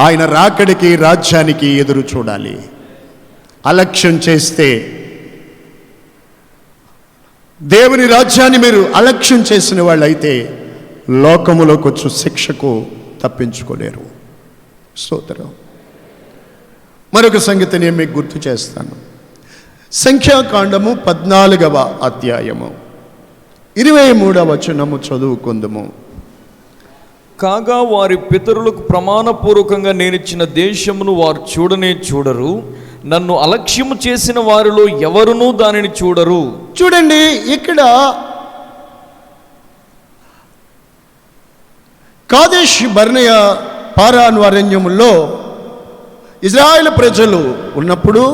ఆయన రాకడికి రాజ్యానికి ఎదురు చూడాలి. అలక్ష్యం చేస్తే, దేవుని రాజ్యాన్ని మీరు అలక్ష్యం చేసిన వాళ్ళైతే లోకములోకి వచ్చి శిక్షకు తప్పించుకోలేరు. స్తోత్రం. మరొక సంగతి నేను మీకు గుర్తు చేస్తాను. సంఖ్యాకాండము 14వ అధ్యాయము 23వ వచనము చదువుకుందుము. కాగా వారి పితరులకు ప్రమాణపూర్వకంగా నేనిచ్చిన దేశమును వారు చూడనే చూడరు, నన్ను అలక్ష్యము చేసిన వారిలో ఎవరునూ దానిని చూడరు. చూడండి, ఇక్కడ కాదేష్ బర్నేయ పారాను అరణ్యములో ఇజ్రాయేల్ ప్రజలు ఉన్నప్పుడు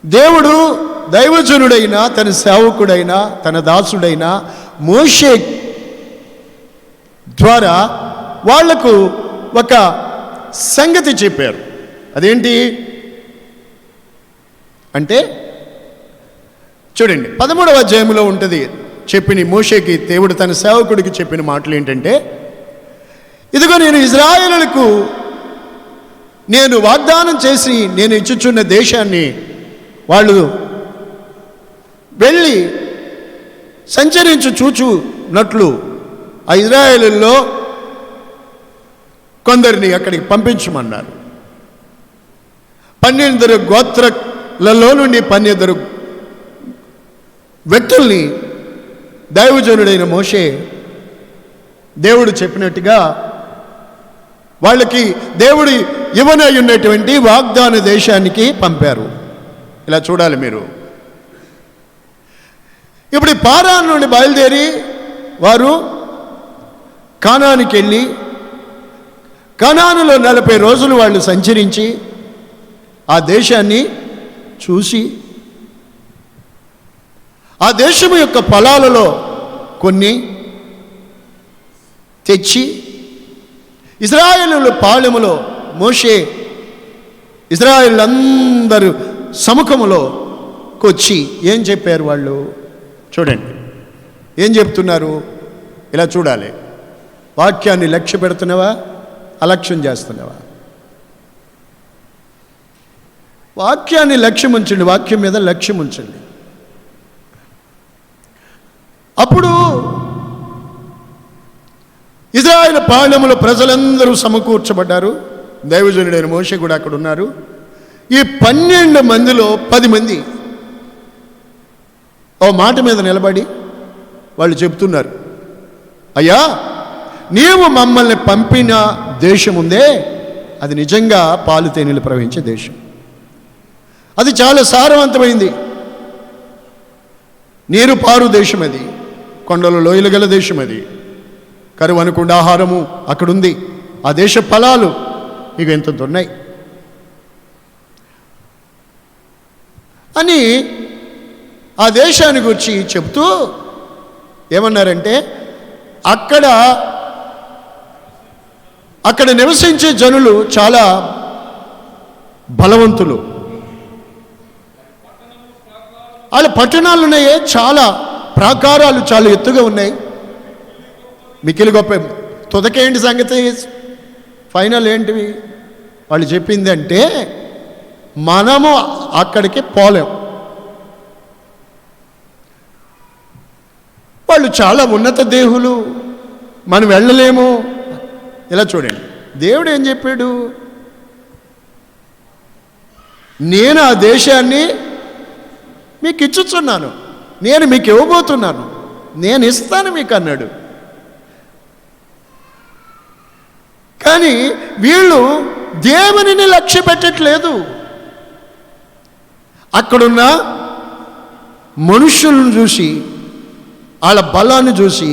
దేవుడు దైవజనుడైన తన సేవకుడైన తన దాసుడైన మోషే ద్వారా వాళ్లకు ఒక సంగతి చెప్పారు. అదేంటి అంటే చూడండి, 13వ అధ్యాయంలో ఉంటుంది. చెప్పిన మోషేకి దేవుడు తన సేవకుడికి చెప్పిన మాటలు ఏంటంటే, ఇదిగో నేను ఇజ్రాయేలులకు నేను వాగ్దానం చేసి నేను ఇచ్చుచున్న దేశాన్ని వాళ్ళు వెళ్ళి సంచరించు చూచున్నట్లు ఆ ఇజ్రాయేలులో కొందరిని అక్కడికి పంపించమన్నారు. 12 గోత్రాలలో నుండి 12 వ్యక్తుల్ని దైవజనుడైన మోషే దేవుడు చెప్పినట్టుగా వాళ్ళకి దేవుడు ఇవ్వనై ఉన్నటువంటి వాగ్దాన దేశానికి పంపారు. ఇలా చూడాలి మీరు. ఇప్పుడు పారాను నుండి బయలుదేరి వారు కానానికి వెళ్ళి కానానులో 40 రోజులు వాళ్ళు సంచరించి ఆ దేశాన్ని చూసి ఆ దేశం యొక్క పొలాలలో కొన్ని తెచ్చి ఇశ్రాయేలు పాళెములో మోషే ఇశ్రాయేలందరూ సముఖములోకి వచ్చి ఏం చెప్పారు వాళ్ళు? చూడండి ఏం చెప్తున్నారు. ఇలా చూడాలి. వాక్యాన్ని లక్ష్య పెడుతున్నావా, అలక్ష్యం చేస్తున్నావా? వాక్యాన్ని లక్ష్యం ఉంచండి, వాక్యం మీద లక్ష్యం ఉంచండి. అప్పుడు ఇశ్రాయేలు పాళెములో ప్రజలందరూ సమకూర్చబడ్డారు. దైవజనుడైన మోషే కూడా అక్కడ ఉన్నారు. ఈ 12 మందిలో 10 మంది ఓ మాట మీద నిలబడి వాళ్ళు చెప్తున్నారు, అయ్యా నీవు మమ్మల్ని పంపిన దేశం ఉందే అది నిజంగా పాలు తేనెలు ప్రవహించే దేశం. అది చాలా సారవంతమైంది, నీరు పారు దేశం, అది కొండల లోయలు గల దేశం, అది కరువు అనుకుండా ఆహారము అక్కడుంది. ఆ దేశ ఫలాలు ఇక ఎంత ఉన్నాయి అని ఆ దేశాన్ని గురించి చెప్తూ ఏమన్నారంటే, అక్కడ నివసించే జనులు చాలా బలవంతులు. వాళ్ళ పట్టణాలు ఉన్నాయే, చాలా ప్రాకారాలు చాలా ఎత్తుగా ఉన్నాయి, మిక్కిలి గొప్ప. తుదకేంటి సంగతి, ఫైనల్ ఏంటివి వాళ్ళు చెప్పింది అంటే, మనము అక్కడికి పోలేం, వాళ్ళు చాలా ఉన్నత దేహులు, మనం వెళ్ళలేము. ఇలా చూడండి, దేవుడు ఏం చెప్పాడు, నేను ఆ దేశాన్ని మీకు ఇచ్చుచున్నాను, నేను మీకు ఇవ్వబోతున్నాను, నేను ఇస్తాను మీకు అన్నాడు. కానీ వీళ్ళు దేవునిని లక్ష్య పెట్టట్లేదు. అక్కడున్న మనుషులను చూసి, వాళ్ళ బలాన్ని చూసి,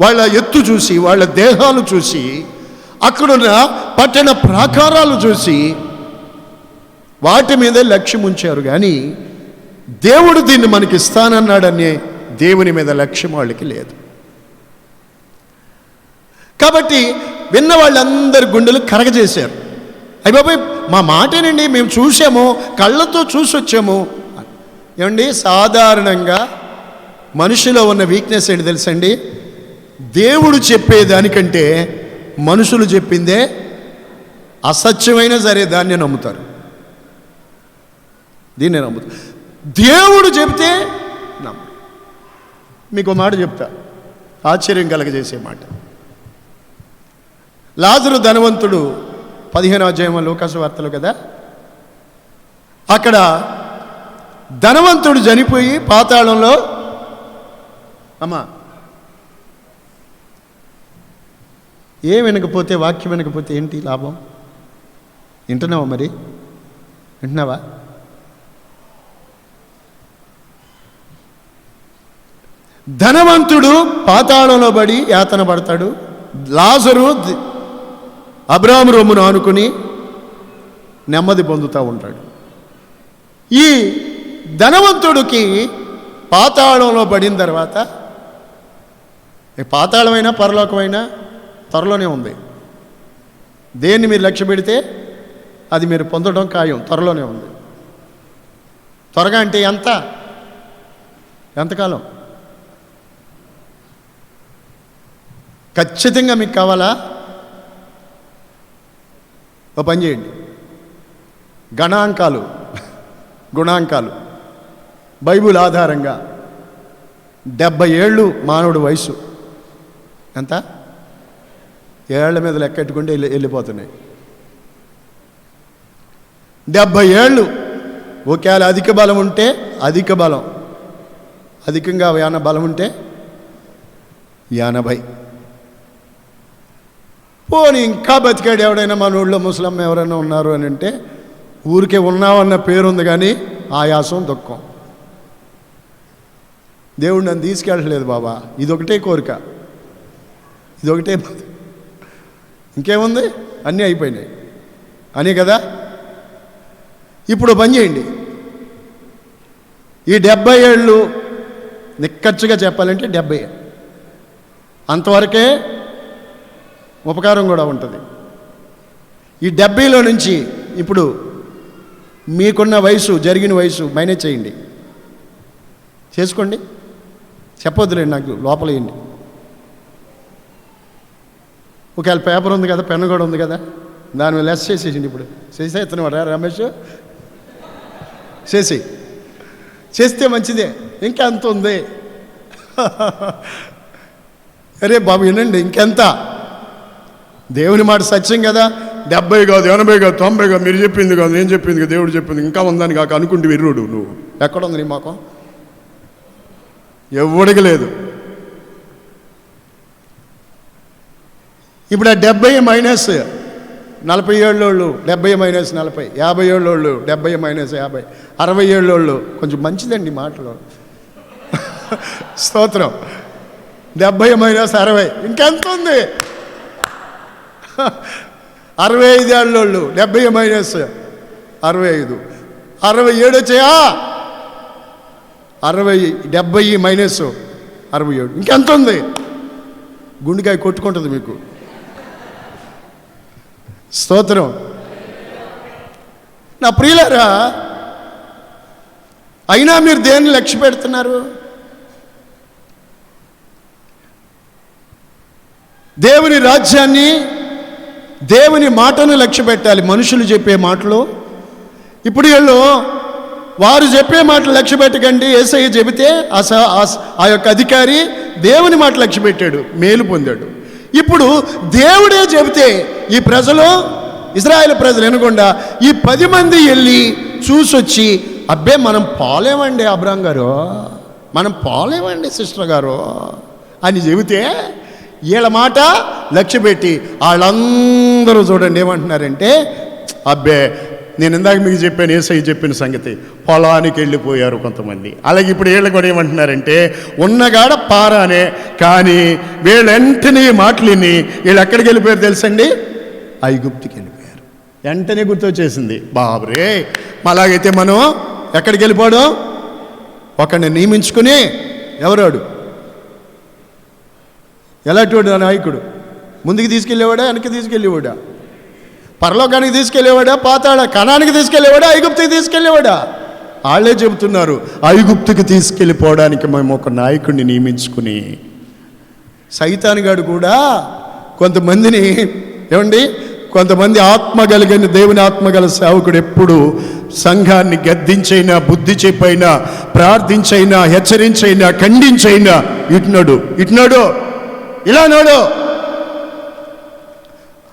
వాళ్ళ ఎత్తు చూసి, వాళ్ళ దేహాలు చూసి, అక్కడున్న పట్టణ ప్రాకారాలు చూసి వాటి మీదే లక్ష్యం ఉంచారు. కానీ దేవుడు దీన్ని మనకి ఇస్తానన్నాడనే దేవుని మీద లక్ష్యం వాళ్ళకి లేదు. కాబట్టి విన్న వాళ్ళందరి గుండెలు కరగజేశారు. అయ్య బాబాయ్ మా మాటేనండి, మేము చూసాము, కళ్ళతో చూసి వచ్చాము. ఏమండి, సాధారణంగా మనిషిలో ఉన్న వీక్నెస్ ఏంటి తెలుసండి? దేవుడు చెప్పేదానికంటే మనుషులు చెప్పిందే అసత్యమైనా సరే దాన్నే నమ్ముతారు. దీన్నే నమ్ముతారు. దేవుడు చెప్తే నమ్ము. మీకు ఒక మాట చెప్తా, ఆశ్చర్యం కలగజేసే మాట. లాజరు ధనవంతుడు 15వ అధ్యాయం లూకాసు వార్తలు కదా, అక్కడ ధనవంతుడు చనిపోయి పాతాళంలో, అమ్మా ఏం వినకపోతే, వాక్యం వినకపోతే ఏంటి లాభం? వింటున్నావా? మరి వింటున్నావా? ధనవంతుడు పాతాళంలో పడి యాతన పడతాడు. లాజరు అబ్రాహాము రొమ్మును ఆనుకుని నెమ్మది పొందుతూ ఉంటాడు. ఈ ధనవంతుడికి పాతాళంలో పడిన తర్వాత, పాతాళమైనా పరలోకమైనా త్వరలోనే ఉంది. దేన్ని మీరు లక్ష్య పెడితే అది మీరు పొందడం ఖాయం, త్వరలోనే ఉంది. త్వరగా అంటే ఎంతకాలం? ఖచ్చితంగా మీకు కావాలా? ఓ పని చేయండి, గుణాంకాలు బైబిల్ ఆధారంగా 70 ఏళ్ళు మానవుడి వయసు. ఎంత? ఏళ్ల మీద లెక్కెట్టుకుంటే వెళ్ళిపోతున్నాయి. 70 ఏళ్ళు. ఒకవేళ అధిక బలం ఉంటే అధికంగా బలం ఉంటే 80. పోనీ ఇంకా బతికాడు ఎవడైనా మన ఊళ్ళో ముసలమ్మ ఎవరైనా ఉన్నారు అని అంటే, ఊరికే ఉన్నామన్న పేరుంది కానీ ఆయాసం దుఃఖం. దేవుడు నన్ను తీసుకెళ్ళట్లేదు బాబా, ఇదొకటే కోరిక, ఇదొకటే. ఇంకేముంది? అన్నీ అయిపోయినాయి అని కదా. ఇప్పుడు పని చేయండి, ఈ 70 ఏళ్ళు నిక్కచ్చిగా చెప్పాలంటే 70, అంతవరకే ఉపకారం కూడా ఉంటుంది. ఈ 70లో నుంచి ఇప్పుడు మీకున్న వయసు, జరిగిన వయసు మైనస్ చేయండి, చేసుకోండి. చెప్పొద్దులేండి, నాకు లోపల వేయండి. ఒకవేళ పేపర్ ఉంది కదా, పెన్ను కూడా ఉంది కదా, దాని మీద లెస్ చేసేసింది. ఇప్పుడు చేసేస్తున్నాడు రమేష్, చేస్తే మంచిదే. ఇంకా అంత ఉంది. అరే బాబు వినండి, ఇంకెంత? దేవుని మాట సత్యం కదా. 70 కాదు, 80 కాదు, 90 కాదు, మీరు చెప్పింది కాదు, నేను చెప్పింది కాదు, దేవుడు చెప్పింది, ఇంకా ఉందని కాక అనుకుంటే విర్రుడు. నువ్వు ఎక్కడుంది నీ మాకం? ఎవడికి లేదు. ఇప్పుడు ఆ 70 మైనస్ 40 ఏళ్ళోళ్ళు, 70 మైనస్ 40, 50 ఏళ్ళోళ్ళు, 70 మైనస్ 50, 60 ఏళ్ళోళ్ళు. కొంచెం మంచిదండి మాటలు. స్తోత్రం. 70 మైనస్ 60 ఇంకెంత ఉంది? 65 ఏళ్ళోళ్ళు, 70 మైనస్ 65, 67 వచ్చాయా? 70 మైనస్ 67 ఇంకెంత ఉంది? గుండెకాయ కొట్టుకుంటుంది మీకు. స్తోత్రం. నా ప్రియులారా, అయినా మీరు దేన్ని లక్ష్య పెడుతున్నారు? దేవుని రాజ్యాన్ని, దేవుని మాటను లక్ష్య పెట్టాలి. మనుషులు చెప్పే మాటలు ఇప్పుడు వారు చెప్పే మాటలు లక్ష్య పెట్టకండి. యేసయ్య చెబితే ఆ యొక్క అధికారి దేవుని మాట లక్ష్య పెట్టాడు, మేలు పొందాడు. ఇప్పుడు దేవుడే చెబితే ఈ ప్రజలు, ఇశ్రాయేలు ప్రజలు వినకుండా ఈ 10 మంది వెళ్ళి చూసొచ్చి, అబ్బే మనం పోలేమండి అబ్రాం గారు, మనం పోలేమండి సిస్టర్ గారు అని చెబితే, వీళ్ళ మాట లక్ష్య పెట్టి వాళ్ళందరూ చూడండి ఏమంటున్నారంటే, అబ్బే నేను ఇందాక మీకు చెప్పాను, యేసయ్య చెప్పిన సంగతి, పొలానికి వెళ్ళిపోయారు కొంతమంది. అలాగే ఇప్పుడు వీళ్ళు కూడా ఏమంటున్నారంటే, ఉన్నగాడ పారానే. కానీ వీళ్ళు వెంటనే మాటలిని వీళ్ళు ఎక్కడికి వెళ్ళిపోయారు తెలుసండి? ఐగుప్తుకి వెళ్ళిపోయారు. వెంటనే గుర్తొచ్చేసింది, బాబురే అలాగైతే మనం ఎక్కడికి వెళ్ళిపోవడం? ఒకడిని నియమించుకుని, ఎవరాడు? ఎలాంటి నాయకుడు? ముందుకు తీసుకెళ్ళేవాడా, వెనక్కి తీసుకెళ్ళేవాడా? పరలోకానికి తీసుకెళ్ళేవాడా, కనానికి తీసుకెళ్ళేవాడా, ఐగుప్తుకి తీసుకెళ్ళేవాడా? వాళ్ళే చెబుతున్నారు, ఐగుప్తుకి తీసుకెళ్ళిపోవడానికి మేము ఒక నాయకుడిని నియమించుకుని. సైతానుగాడు కూడా కొంతమందిని, కొంతమంది ఆత్మ కలిగిన దేవుని ఆత్మగల సేవకుడు ఎప్పుడు సంఘాన్ని గద్దించైనా, బుద్ధి చెప్పైనా, ప్రార్థించైనా, హెచ్చరించైనా, ఖండించైనా ఇటునాడు ఇలా నాడు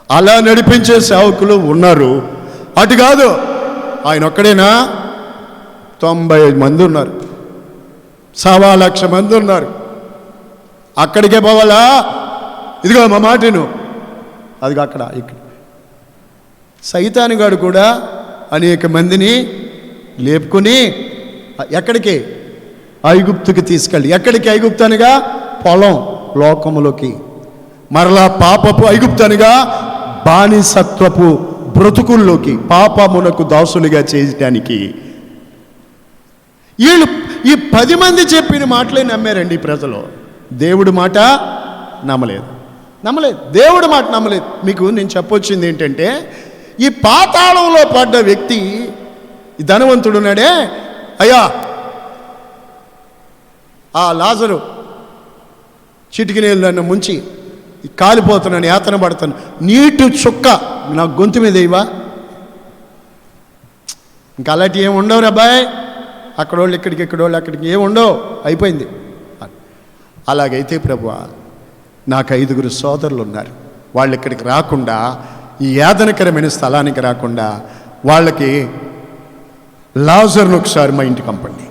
అలా నడిపించే సేవకులు ఉన్నారు. అటు కాదు, ఆయన ఒక్కడేనా? 95 మంది ఉన్నారు, 1,00,000 మంది ఉన్నారు. అక్కడికే పోవాలా? ఇదిగో మా మాటను, అదిగో అక్కడ ఇక్కడ. సైతానుగాడు కూడా అనేక మందిని లేపుకొని ఎక్కడికి? ఐగుప్తుకి తీసుకెళ్ళి. ఎక్కడికి ఐగుప్తు అనగా? పొలం, లోకములోకి. మరలా పాపపు ఐగుప్తు అనగా బానిసత్వపు బ్రతుకుల్లోకి, పాపమునకు దాసులుగా చేయడానికి. వీళ్ళు ఈ 10 మంది చెప్పిన మాటలే నమ్మారండి ప్రజలు. దేవుడి మాట నమ్మలేదు. దేవుడి మాట నమ్మలేదు. మీకు నేను చెప్పొచ్చింది ఏంటంటే, ఈ పాతాళంలో పడ్డ వ్యక్తి, ఈ ధనవంతుడున్నాడే, అయ్యా ఆ లాజరు చిటికి నీళ్ళు నన్ను ముంచి కాలిపోతున్నాను, యాతన పడతాను, నీటి చుక్క నా గొంతు మీద ఇవ్వా. ఇంకా అలాంటివి ఏమి ఉండవు అబ్బాయి, అక్కడోళ్ళు ఇక్కడికి, ఇక్కడోళ్ళు అక్కడికి, ఏమి ఉండవు, అయిపోయింది. అలాగైతే ప్రభువా, నాకు 5 సోదరులు ఉన్నారు, వాళ్ళు ఇక్కడికి రాకుండా, ఈ యాతనకరమైన స్థలానికి రాకుండా వాళ్ళకి లాజర్ను ఒకసారి మా ఇంటికి పంపండి,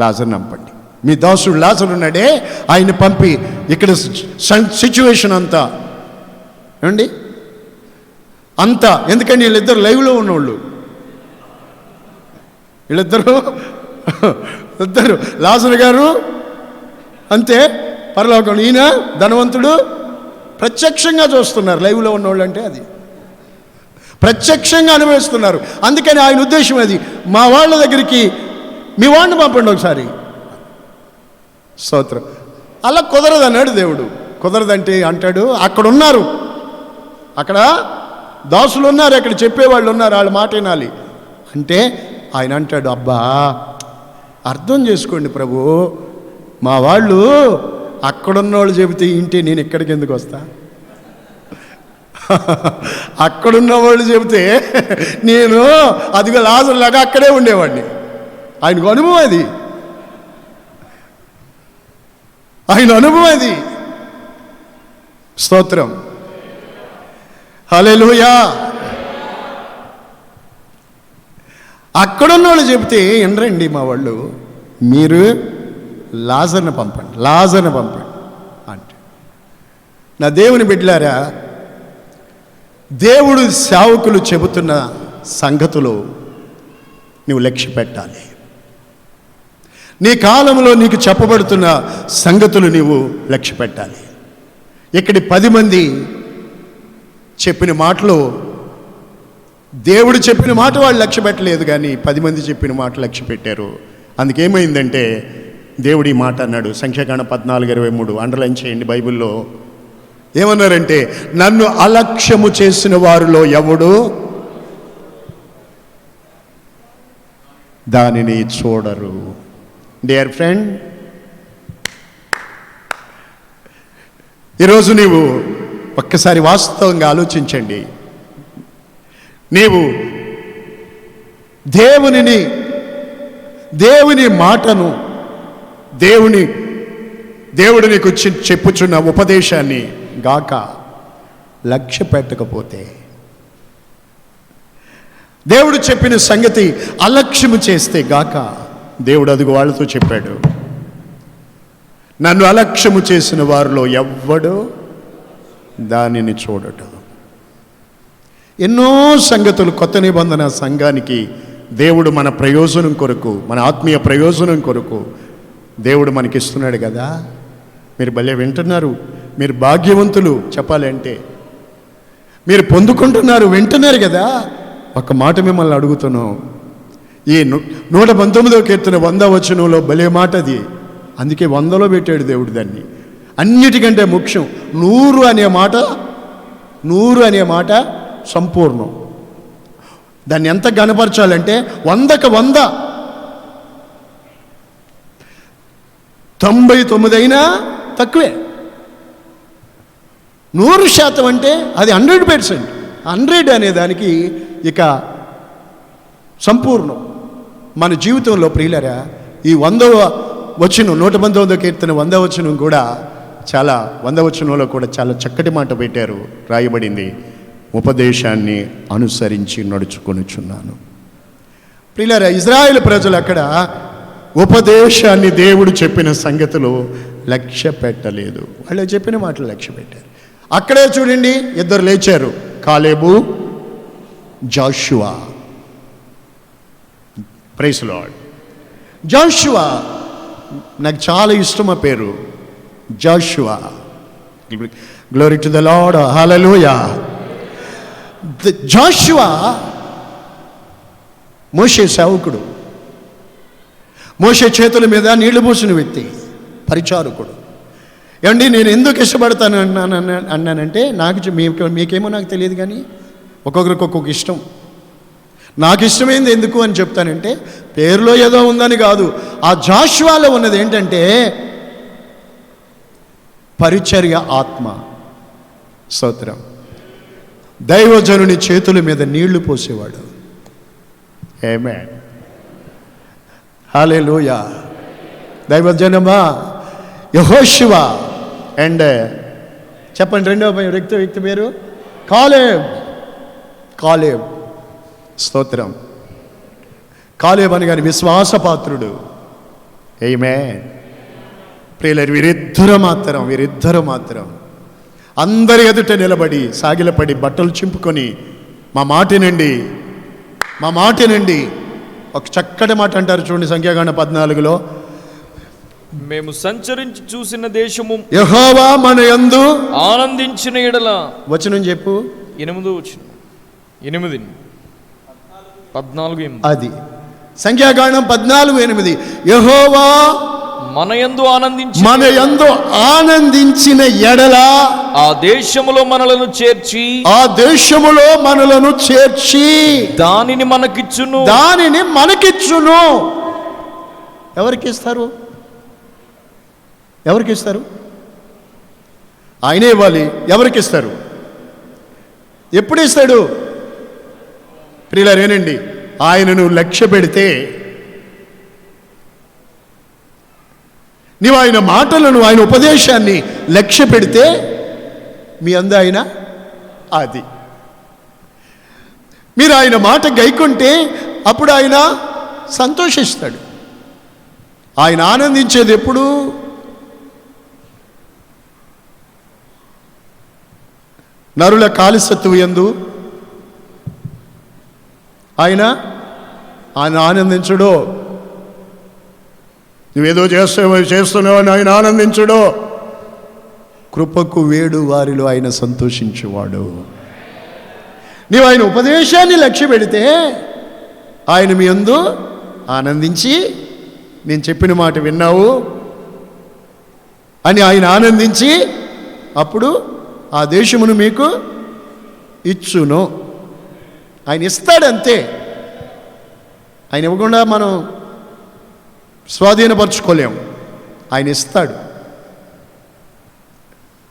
లాజర్ని పంపండి. మీ దాసుడు లాజరు ఉన్నాడే, ఆయన పంపి ఇక్కడ సిచ్యువేషన్ అంతా అంతా. ఎందుకంటే వీళ్ళిద్దరు లైవ్లో ఉన్నోళ్ళు, ఇద్దరు లాజరు గారు అంతే పరలోకం, ఈయన ధనవంతుడు. ప్రత్యక్షంగా చూస్తున్నారు లైవ్లో ఉన్నోళ్ళు, అంటే అది ప్రత్యక్షంగా అనుభవిస్తున్నారు. అందుకని ఆయన ఉద్దేశం అది, మా వాళ్ళ దగ్గరికి మీ వాడిని పంపండి ఒకసారి. స్తోత్రం. అలా కుదరదు అన్నాడు దేవుడు. కుదరదంటే అంటాడు, అక్కడ ఉన్నారు, అక్కడ దాసులు ఉన్నారు, అక్కడ చెప్పేవాళ్ళు ఉన్నారు, వాళ్ళ మాట వినాలి అంటే ఆయన అంటాడు, అబ్బా అర్థం చేసుకోండి ప్రభు, మా వాళ్ళు అక్కడున్నోళ్ళు చెబితే ఇంటే నేను ఇక్కడికి ఎందుకు వస్తా? అక్కడున్న వాళ్ళు చెబితే నేను అదిగో లాజరులాగా అక్కడే ఉండేవాడిని. ఆయనకు అనుభవం అది, ఆయన అనుభవం అది. స్తోత్రం, హల్లెలూయా. అక్కడున్న వాళ్ళు చెబితే ఎండ్రండి మా వాళ్ళు, మీరు లాజర్ని పంపండి అంటే. నా దేవుని బిడ్డలారా, దేవుడు సేవకులు చెబుతున్న సంగతులు నువ్వు లక్ష్య పెట్టాలి. నీ కాలంలో నీకు చెప్పబడుతున్న సంగతులు నీవు లక్ష్య పెట్టాలి. ఇక్కడి 10 మంది చెప్పిన మాటలు, దేవుడు చెప్పిన మాట వాళ్ళు లక్ష్య పెట్టలేదు, కానీ 10 మంది చెప్పిన మాట లక్ష్య పెట్టారు. అందుకేమైందంటే దేవుడి మాట అన్నాడు, సంఖ్యాకాండ 14:23 అండర్లైన్ చేయండి బైబిల్లో. ఏమన్నారంటే, నన్ను అలక్ష్యము చేసిన వారిలో ఎవడు దానిని చూడరు. డియర్ ఫ్రెండ్, ఈరోజు నీవు ఒక్కసారి వాస్తవంగా ఆలోచించండి. నీవు దేవుని మాటను, దేవుడు నీకు చెప్పుచున్న ఉపదేశాన్ని గాక లక్ష్య పెట్టకపోతే, దేవుడు చెప్పిన సంగతి అలక్ష్యము చేస్తే గాక, దేవుడు అదిగో వాళ్ళతో చెప్పాడు, నన్ను అలక్ష్యము చేసిన వారిలో ఎవ్వడు దానిని చూడటం. ఎన్నో సంగతులు కొత్త నిబంధన సంఘానికి దేవుడు మన ప్రయోజనం కొరకు, మన ఆత్మీయ ప్రయోజనం కొరకు దేవుడు మనకిస్తున్నాడు కదా. మీరు భలే వింటున్నారు, మీరు భాగ్యవంతులు చెప్పాలి అంటే. మీరు పొందుకుంటున్నారు, వింటున్నారు కదా. ఒక మాట మిమ్మల్ని అడుగుతున్నాం, ఈ 119వ కీర్తన 100వ వచనంలో భలే మాట అది. అందుకే 100లో పెట్టాడు దేవుడు దాన్ని. అన్నిటికంటే ముఖ్యం 100 అనే మాట సంపూర్ణం. దాన్ని ఎంత గణపరచాలంటే 100కి 100 99 అయినా తక్కువే. 100% అంటే అది 100%. 100 అనే దానికి ఇక సంపూర్ణం. మన జీవితంలో ప్రియులరా, ఈ 100వ వచనం 119వ కీర్తన 100వ వచనం కూడా చాలా 100వ వచనంలో కూడా చాలా చక్కటి మాట పెట్టారు, రాయబడింది, ఉపదేశాన్ని అనుసరించి నడుచుకొనుచున్నాను. ప్రియులారా, ఇజ్రాయేల్ ప్రజలు అక్కడ ఉపదేశాన్ని దేవుడు చెప్పిన సంగతులు లక్ష్య పెట్టలేదు. వాళ్ళు చెప్పిన మాటలు లక్ష్య పెట్టారు. అక్కడే చూడండి, ఇద్దరు లేచారు, Caleb, Joshua. Praise lord. Joshua నాకు చాలా ఇష్టం ఆ పేరు, Joshua. Glory to the lord, hallelujah. Joshua మోషే సేవకుడు, మోషే చేతుల మీద నీళ్లు పోసిన వ్యక్తి, పరిచారకుడు. ఏమండి, నేను ఎందుకు ఇష్టపడతాను అన్నానంటే, మీకేమో నాకు తెలియదు, కానీ ఒక్కొక్కరికి ఒక్కొక్క ఇష్టం. నాకు ఇష్టమైంది ఎందుకు అని చెప్తానంటే, పేరులో ఏదో ఉందని కాదు, ఆ జాషువాలో ఉన్నది ఏంటంటే పరిచర్య ఆత్మ. స్తోత్రం. దైవజనుని చేతుల మీద నీళ్లు పోసేవాడు. ఆమేన్, హల్లెలూయా. దైవజనమా, యెహోషువ అండ్ చెప్పండి రెండవ వ్యక్తి పేరు కాలేబ్. స్తోత్రం. కాలేబ్ అనగానే విశ్వాసపాత్రుడు. ఆమేన్. ప్రియులారా, వీరిద్దరు మాత్రం అందరి ఎదుట నిలబడి సాగిలపడి బట్టలు చింపుకొని మా మాటనండి ఒక చక్కటి మాట అంటారు చూడండి, సంఖ్యాకాండం 14లో, మేము సంచరించి చూసిన దేశము యెహోవా మన యందు ఆనందించిన ఎడల. వచనం చెప్పు. 8వ వచనం, 8, 14. అది సంఖ్యాకాండం 14:8. యెహోవా మన యందు ఆనందించిన ఎడల ఆ దేశములో మనలను చేర్చి దానిని మనకిచ్చును. ఎవరికిస్తారు? ఆయనే ఇవ్వాలి. ఎవరికిస్తారు? ఎప్పుడు ఇస్తాడు? ప్రియులారేనండి, ఆయనను లక్ష్య పెడితే, నీవు ఆయన మాటలను, ఆయన ఉపదేశాన్ని లక్ష్య పెడితే మీ అందు ఆయన అది. మీరు ఆయన మాట గైకుంటే అప్పుడు ఆయన సంతోషిస్తాడు. ఆయన ఆనందించేది ఎప్పుడు? నరుల కాలిసత్తువు యందు ఆయన ఆనందించడో, నువ్వేదో చేస్తున్నావని ఆయన ఆనందించడో, కృపకు వేడు వారిలో ఆయన సంతోషించేవాడు. నీవు ఆయన ఉపదేశాన్ని లక్ష్య పెడితే ఆయన మీ యందు ఆనందించి, నేను చెప్పిన మాట విన్నావు అని ఆయన ఆనందించి అప్పుడు ఆ దేశమును మీకు ఇచ్చును. ఆయన ఇస్తాడంతే. ఆయన ఇవ్వకుండా మనం స్వాధీనపరచుకోలేము. ఆయన ఇస్తాడు.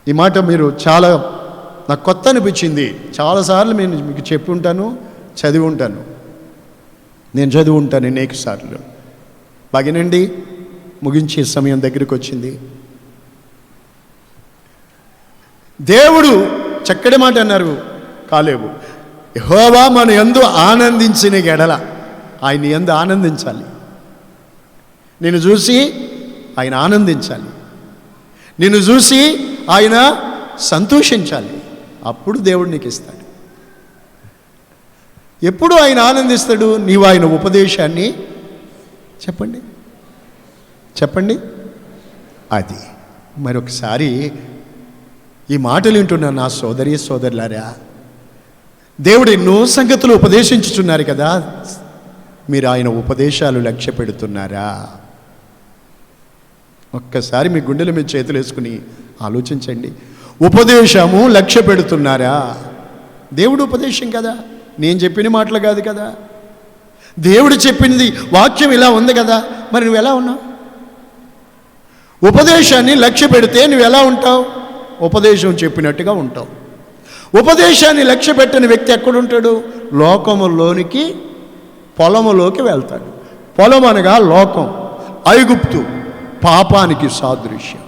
ఈ మాట మీరు చాలా నాకు కొత్త అనిపించింది. చాలాసార్లు నేను మీకు చెప్పి ఉంటాను, చదివి ఉంటాను. నేను చదివి ఉంటాను అనేక సార్లు. బాగేనండి, ముగించే సమయం దగ్గరికి వచ్చింది. దేవుడు చక్కటి మాట అన్నారు కాలేబు, యెహోవా మన యందు ఆనందించిన ఎడల. ఆయన యందు ఆనందించాలి. నిన్ను చూసి ఆయన ఆనందించాలి. నిన్ను చూసి ఆయన సంతోషించాలి. అప్పుడు దేవుడు నీకు ఇస్తాడు. ఎప్పుడు ఆయన ఆనందిస్తాడు? నీవు ఆయన ఉపదేశాన్ని చెప్పండి. అది మరొకసారి ఈ మాటలు వింటున్నా నా సోదరులారా, దేవుడు ఎన్నో సంగతులు ఉపదేశించుచున్నారు కదా, మీరు ఆయన ఉపదేశాలు లక్ష్య పెడుతున్నారా? ఒక్కసారి మీ గుండెల మీద చేతులు వేసుకుని ఆలోచించండి. ఉపదేశము లక్ష్య పెడుతున్నారా? దేవుడు ఉపదేశం కదా, నేను చెప్పిన మాటలు కాదు కదా. దేవుడు చెప్పింది వాక్యం ఇలా ఉంది కదా, మరి నువ్వు ఎలా ఉన్నావు? ఉపదేశాన్ని లక్ష్య పెడితే నువ్వు ఎలా ఉంటావు? ఉపదేశం చెప్పినట్టుగా ఉంటావు. ఉపదేశాన్ని లక్ష్య పెట్టని వ్యక్తి ఎక్కడుంటాడు? లోకములోనికి, పొలములోకి వెళ్తాడు. పొలం అనగా లోకం, ఐగుప్తు, పాపానికి సాదృశ్యం.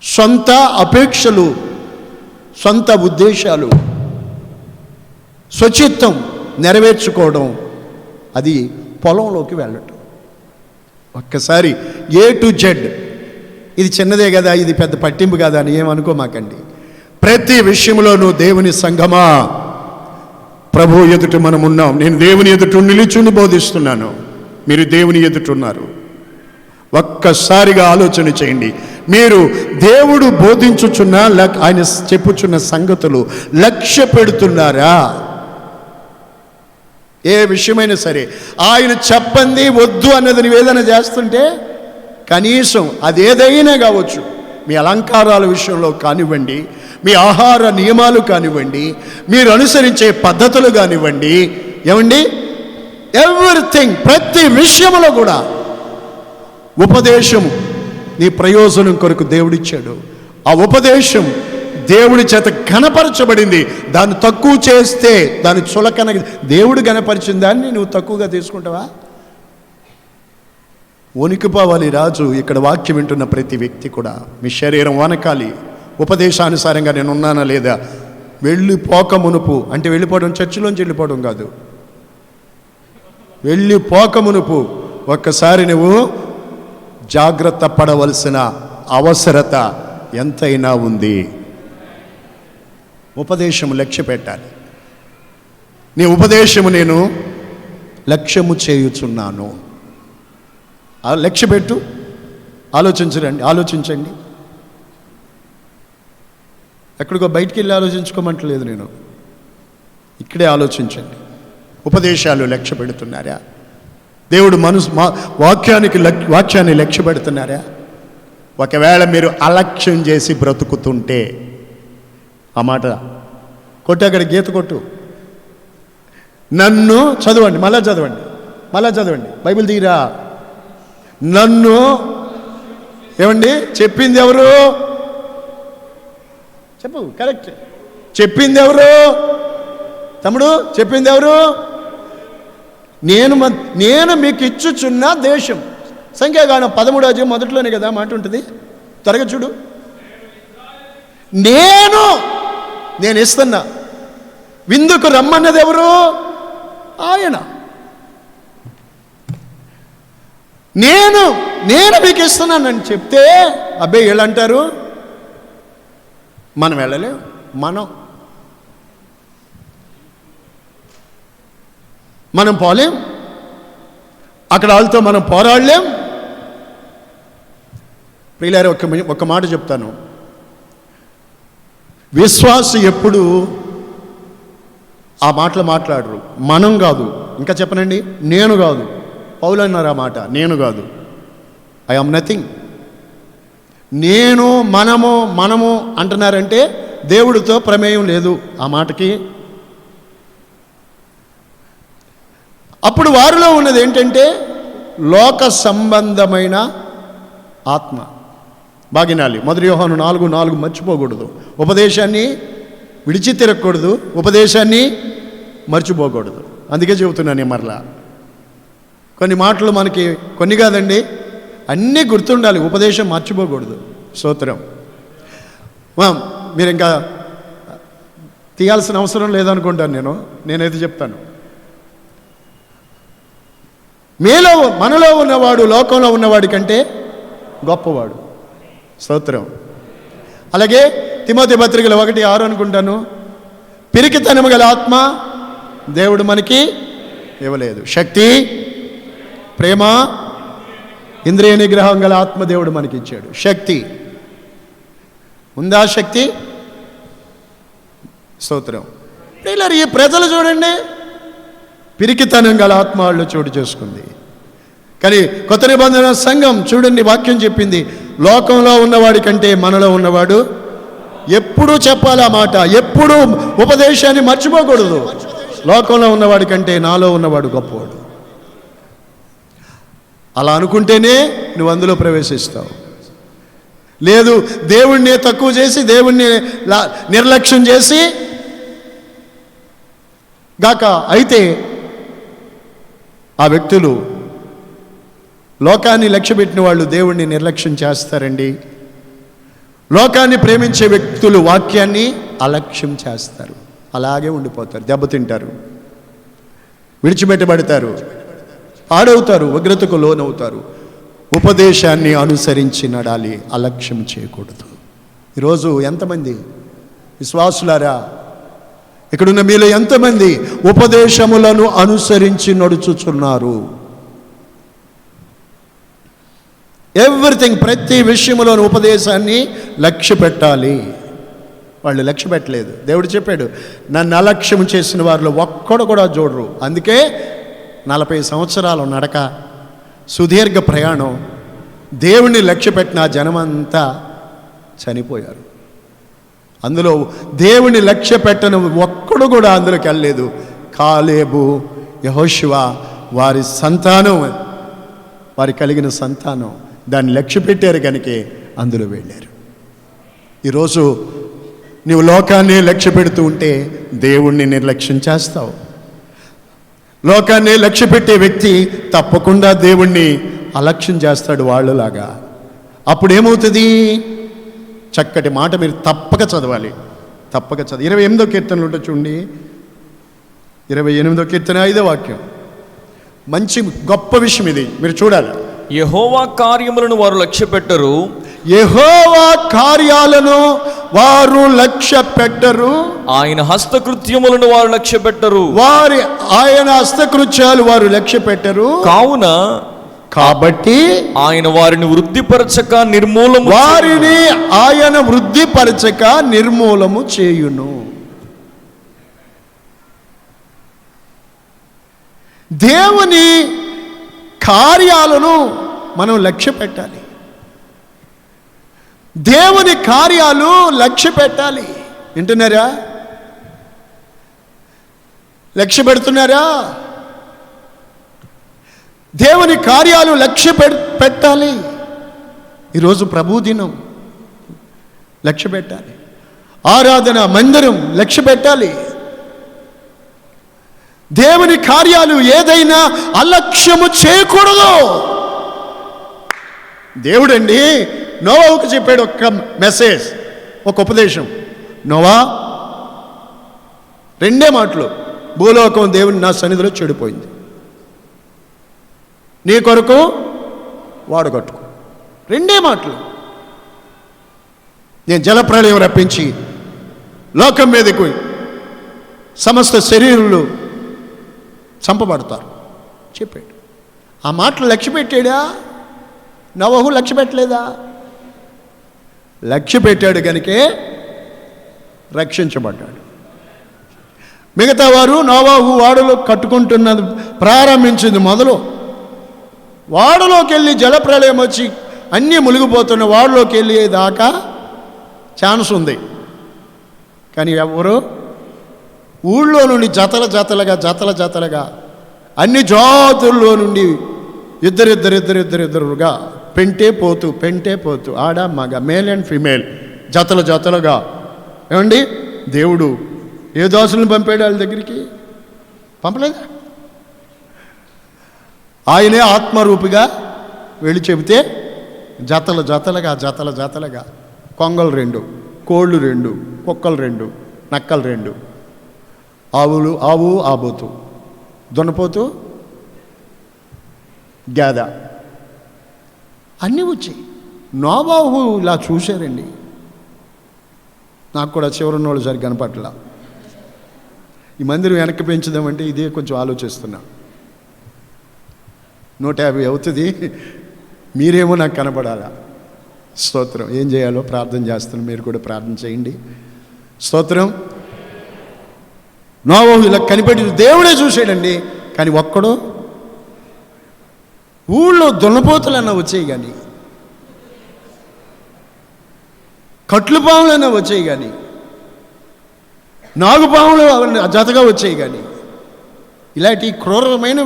సొంత అపేక్షలు, సొంత ఉద్దేశాలు, స్వచిత్తం నెరవేర్చుకోవడం, అది పొలంలోకి వెళ్ళటం. ఒక్కసారి A to Z, ఇది చిన్నదే కదా, ఇది పెద్ద పట్టింపు కదా అని ఏమనుకోమాకండి. ప్రతి విషయంలోనూ దేవుని సంఘమా, ప్రభు ఎదుట మనం ఉన్నాం. నేను దేవుని ఎదుట నిలుచుని బోధిస్తున్నాను, మీరు దేవుని ఎదుట ఉన్నారు. ఒక్కసారిగా ఆలోచన చేయండి. మీరు దేవుడు బోధించుచున్న, ఆయన చెప్పుచున్న సంగతులు లక్ష్య పెడుతున్నారా? ఏ విషయమైనా సరే ఆయన చెప్పండి వద్దు అన్నది నువ్వు ఏదైనా చేస్తుంటే, కనీసం అది ఏదైనా కావచ్చు, మీ అలంకారాల విషయంలో కానివ్వండి, మీ ఆహార నియమాలు కానివ్వండి, మీరు అనుసరించే పద్ధతులు కానివ్వండి, ఏమండి, ఎవ్రీథింగ్, ప్రతి విషయంలో కూడా ఉపదేశం నీ ప్రయోజనం కొరకు దేవుడిచ్చాడు. ఆ ఉపదేశం దేవుడి చేత ఘనపరచబడింది. దాన్ని తక్కువ చేస్తే, దాన్ని చులకన, దేవుడు ఘనపరిచిన దాన్ని నువ్వు తక్కువగా తీసుకుంటావా? వణికిపోవాలి రాజు. ఇక్కడ వాక్యం వింటున్న ప్రతి వ్యక్తి కూడా మీ శరీరం వనకాలి. ఉపదేశానుసారంగా నేను ఉన్నానా లేదా? వెళ్ళిపోక మునుపు, అంటే వెళ్ళిపోవడం చర్చిలోంచి వెళ్ళిపోవడం కాదు, వెళ్ళిపోక మునుపు ఒక్కసారి నువ్వు జాగ్రత్త పడవలసిన అవసరత ఎంతైనా ఉంది. ఉపదేశము లక్ష్య పెట్టాలి. నీ ఉపదేశము నేను లక్ష్యము చేయుచున్నాను. లక్ష్య పెట్టు, ఆలోచించండి. ఎక్కడికో బయటికి వెళ్ళి ఆలోచించుకోమంటలేదు నేను, ఇక్కడే ఆలోచించండి. ఉపదేశాలు లక్ష్య పెడుతున్నారా? దేవుడు వాక్యాన్ని లక్ష్య పెడుతున్నారా? ఒకవేళ మీరు అలక్ష్యం చేసి బ్రతుకుతుంటే, ఆ మాట కొట్టు, అక్కడ గీత కొట్టు. నన్ను చదవండి, మళ్ళా చదవండి, బైబిల్ తీరా. నన్ను ఏమండి చెప్పింది ఎవరు? చెప్పు, కరెక్ట్. చెప్పింది ఎవరు తమ్ముడు? చెప్పింది ఎవరు? నేను మీకు ఇచ్చుచున్న దేశం. సంఖ్యాకాండం 13 మొదట్లోనే కదా మాట ఉంటుంది. త్వరగా చూడు. నేను ఇస్తున్నా. విందుకు రమ్మన్నది ఎవరు? ఆయన. నేను మీకు ఇస్తున్నానని చెప్తే, అబ్బాయి వీళ్ళంటారు మనం వెళ్ళలేం, మనం పోలేం, అక్కడ వాళ్ళతో మనం పోరాడలేం. ప్రియులారా, ఒక మాట చెప్తాను. విశ్వాసి ఎప్పుడు ఆ మాటలు మాట్లాడరు. మనం కాదు, ఇంకా చెప్పనండి, నేను కాదు. పౌలు అన్నారు ఆ మాట, నేను కాదు, ఐ ఆమ్ నథింగ్. మనము అంటున్నారంటే దేవుడితో ప్రమేయం లేదు ఆ మాటకి. అప్పుడు వారిలో ఉన్నది ఏంటంటే లోక సంబంధమైన ఆత్మ. బాగినాలి. 1 యోహాను 4:4 మర్చిపోకూడదు. ఉపదేశాన్ని విడిచి తిరగకూడదు, ఉపదేశాన్ని మర్చిపోకూడదు. అందుకే చెబుతున్నాను మరలా. కొన్ని మాటలు మనకి, కొన్ని కాదండి, అన్నీ గుర్తుండాలి. ఉపదేశం మర్చిపోకూడదు. స్తోత్రం. మీరు ఇంకా తీయాల్సిన అవసరం లేదనుకుంటాను. నేనైతే చెప్తాను. మనలో ఉన్నవాడు లోకంలో ఉన్నవాడి కంటే గొప్పవాడు. స్తోత్రం. అలాగే తిమోతి పత్రికలో 1:6 అనుకుంటాను, పిరికితనము గల ఆత్మ దేవుడు మనకి ఇవ్వలేదు, శక్తి, ప్రేమ, ఇంద్రియ నిగ్రహం గల ఆత్మ దేవుడు మనకి ఇచ్చాడు. శక్తి ఉందా? శక్తి. స్తోత్రం. ఈ ప్రజలు చూడండి, పిరికితనం గల ఆత్మ వాళ్ళు చోటు చేసుకుంది. కానీ కొత్త నిబంధన సంఘం చూడండి, వాక్యం చెప్పింది, లోకంలో ఉన్నవాడి కంటే మనలో ఉన్నవాడు. ఎప్పుడూ చెప్పాలి ఆ మాట, ఎప్పుడూ ఉపదేశాన్ని మర్చిపోకూడదు. లోకంలో ఉన్నవాడి కంటే నాలో ఉన్నవాడు గొప్పవాడు. అలా అనుకుంటేనే నువ్వు అందులో ప్రవేశిస్తావు. లేదు, దేవుణ్ణి తక్కువ చేసి, దేవుణ్ణి నిర్లక్ష్యం చేసి గాక అయితే ఆ వ్యక్తులు, లోకాన్ని లక్ష్యపెట్టిన వాళ్ళు దేవుణ్ణి నిర్లక్ష్యం చేస్తారండి. లోకాన్ని ప్రేమించే వ్యక్తులు వాక్యాన్ని అలక్ష్యం చేస్తారు. అలాగే ఉండిపోతారు, దెబ్బతింటారు, విడిచిపెట్టబడతారు, పాడవుతారు, ఉగ్రతకు లోనవుతారు. ఉపదేశాన్ని అనుసరించి నడాలి, అలక్ష్యం చేయకూడదు. ఈరోజు ఎంతమంది విశ్వాసులారా, ఇక్కడున్న మీలో ఎంతమంది ఉపదేశములను అనుసరించి నడుచుచున్నారు? ఎవ్రీథింగ్, ప్రతి విషయంలోని ఉపదేశాన్ని లక్ష్య పెట్టాలి. వాళ్ళు లక్ష్య పెట్టలేదు. దేవుడు చెప్పాడు, నన్ను అలక్ష్యం చేసిన వారిలో ఒక్కడు కూడా చూడరు. అందుకే 40 సంవత్సరాలు నడక, సుదీర్ఘ ప్రయాణం, దేవుణ్ణి లక్ష్య పెట్టిన జనమంతా చనిపోయారు. అందులో దేవుని లక్ష్య పెట్టని ఒక్కడు కూడా అందులోకి వెళ్ళలేదు. కాలేబు, యెహోషువ వారి సంతానం, వారి కలిగిన సంతానం దాన్ని లక్ష్య పెట్టారు కనుకే అందులో వెళ్ళారు. ఈరోజు నీవు లోకాన్ని లక్ష్య పెడుతూ ఉంటే దేవుణ్ణి నిర్లక్ష్యం చేస్తావు. లోకాన్ని లక్ష్య పెట్టే వ్యక్తి తప్పకుండా దేవుణ్ణి అలక్ష్యం చేస్తాడు వాళ్ళలాగా. అప్పుడు ఏమవుతుంది? చక్కటి మాట మీరు తప్పక చదవాలి, తప్పక చదవాలి. 28వ కీర్తనలు ఉంటే చూడండి, 28వ కీర్తన 5వ వాక్యం. మంచి గొప్ప విషయం ఇది, మీరు చూడాలి. యెహోవా కార్యములను వారు లక్ష్య పెట్టరు, యెహోవా కార్యాలను వారు లక్ష్య పెట్టరు, ఆయన హస్తకృత్యములను వారు లక్ష్య పెట్టరు. ఆయన హస్తకృత్యాలు వారు లక్ష్య పెట్టరు. కావున కాబట్టి ఆయన వారిని వృద్ధిపరచక నిర్మూలము వారిని ఆయన వృద్ధిపరచక నిర్మూలము చేయును. దేవుని కార్యాలను మనం లక్ష్య పెట్టాలి. దేవుని కార్యాలు లక్ష్య పెట్టాలి. వింటున్నారా? లక్ష్య పెడుతున్నారా? దేవుని కార్యాలు లక్ష్య పెట్టాలి. ఈరోజు ప్రభు దినం, లక్ష్య పెట్టాలి. ఆరాధన మందిరం లక్ష్య పెట్టాలి. దేవుని కార్యాలు ఏదైనా అలక్ష్యము చేయకూడదు. దేవుడండి నోవాహుకు చెప్పాడు ఒక మెసేజ్, ఒక ఉపదేశం. నోవా, 2 మాటలు, భూలోకం దేవుని నా సన్నిధిలో చెడిపోయింది, నీ కొరకు వాడగట్టుకో. 2 మాటలు. నేను జలప్రళయం రప్పించి లోకం మీదకు సమస్త శరీరులు చంపబడతారు చెప్పాడు. ఆ మాటలు లక్ష్య పెట్టాడా? నోవాహు లక్ష్య పెట్టలేదా? లక్ష్య పెట్టాడు కనుకే రక్షించబడ్డాడు. మిగతా వారు నోవాహు వాడలో కట్టుకుంటున్నది ప్రారంభించింది మొదలు. వాడలోకి వెళ్ళి జలప్రళయం వచ్చి అన్నీ మునిగిపోతున్న వాడలోకి వెళ్ళేదాకా ఛాన్స్ ఉంది. కానీ ఎవరు ఊళ్ళో నుండి జతలుగా అన్ని జాతుల్లో నుండి ఇద్దరుగా పెంటే పోతూ ఆడ మగ, మేల్ అండ్ ఫీమేల్, జతలుగా. ఏమండి, దేవుడు ఏ దాసులను పంపాడు వాళ్ళ దగ్గరికి? పంపలేదా? ఆయనే ఆత్మరూపిగా వెళ్ళి చెబితే జతలుగా కొంగలు 2, కోళ్ళు 2, కుక్కలు 2, నక్కలు 2, ఆవు ఆబోతు, దున్నపోతు, గేద అన్నీ వచ్చాయి. నోవాహు ఇలా చూశారండి. నాకు కూడా చివరిన్న వాళ్ళు సరిగ్గా కనపట్ల. ఈ మందిరం వెనక్కి పెంచుదామంటే ఇదే కొంచెం ఆలోచిస్తున్నా. 150 అవుతుంది, మీరేమో నాకు కనపడాలా. స్తోత్రం. ఏం చేయాలో ప్రార్థన చేస్తున్నాను, మీరు కూడా ప్రార్థన చేయండి. స్తోత్రం. నోవాహు ఇలా కనిపెట్టి దేవుడే చూశాడండి. కానీ ఒక్కడు ఊళ్ళో దున్నపోతులన్నా వచ్చాయి కానీ, కట్లుపాములన్నా వచ్చాయి కానీ, నాగుపాములు జతగా వచ్చాయి కానీ, ఇలాంటి క్రూరమైన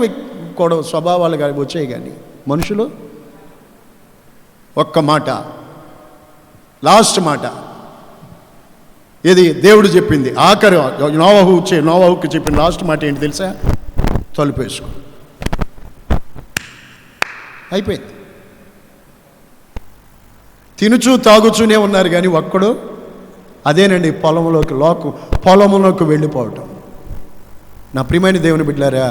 కూడా స్వభావాలు కానీ వచ్చాయి కానీ మనుషులు ఒక్క మాట, లాస్ట్ మాట ఏది దేవుడు చెప్పింది, ఆఖరి నోవాహుకు చెప్పిన లాస్ట్ మాట ఏంటి తెలుసా? తలుపు వేసుకో. అయిపోయింది. తినుచూ తాగుచూనే ఉన్నారు కానీ ఒక్కడు, అదేనండి పొలంలోకి వెళ్ళిపోవటం. నా ప్రియమైన దేవుని బిడ్డలారా,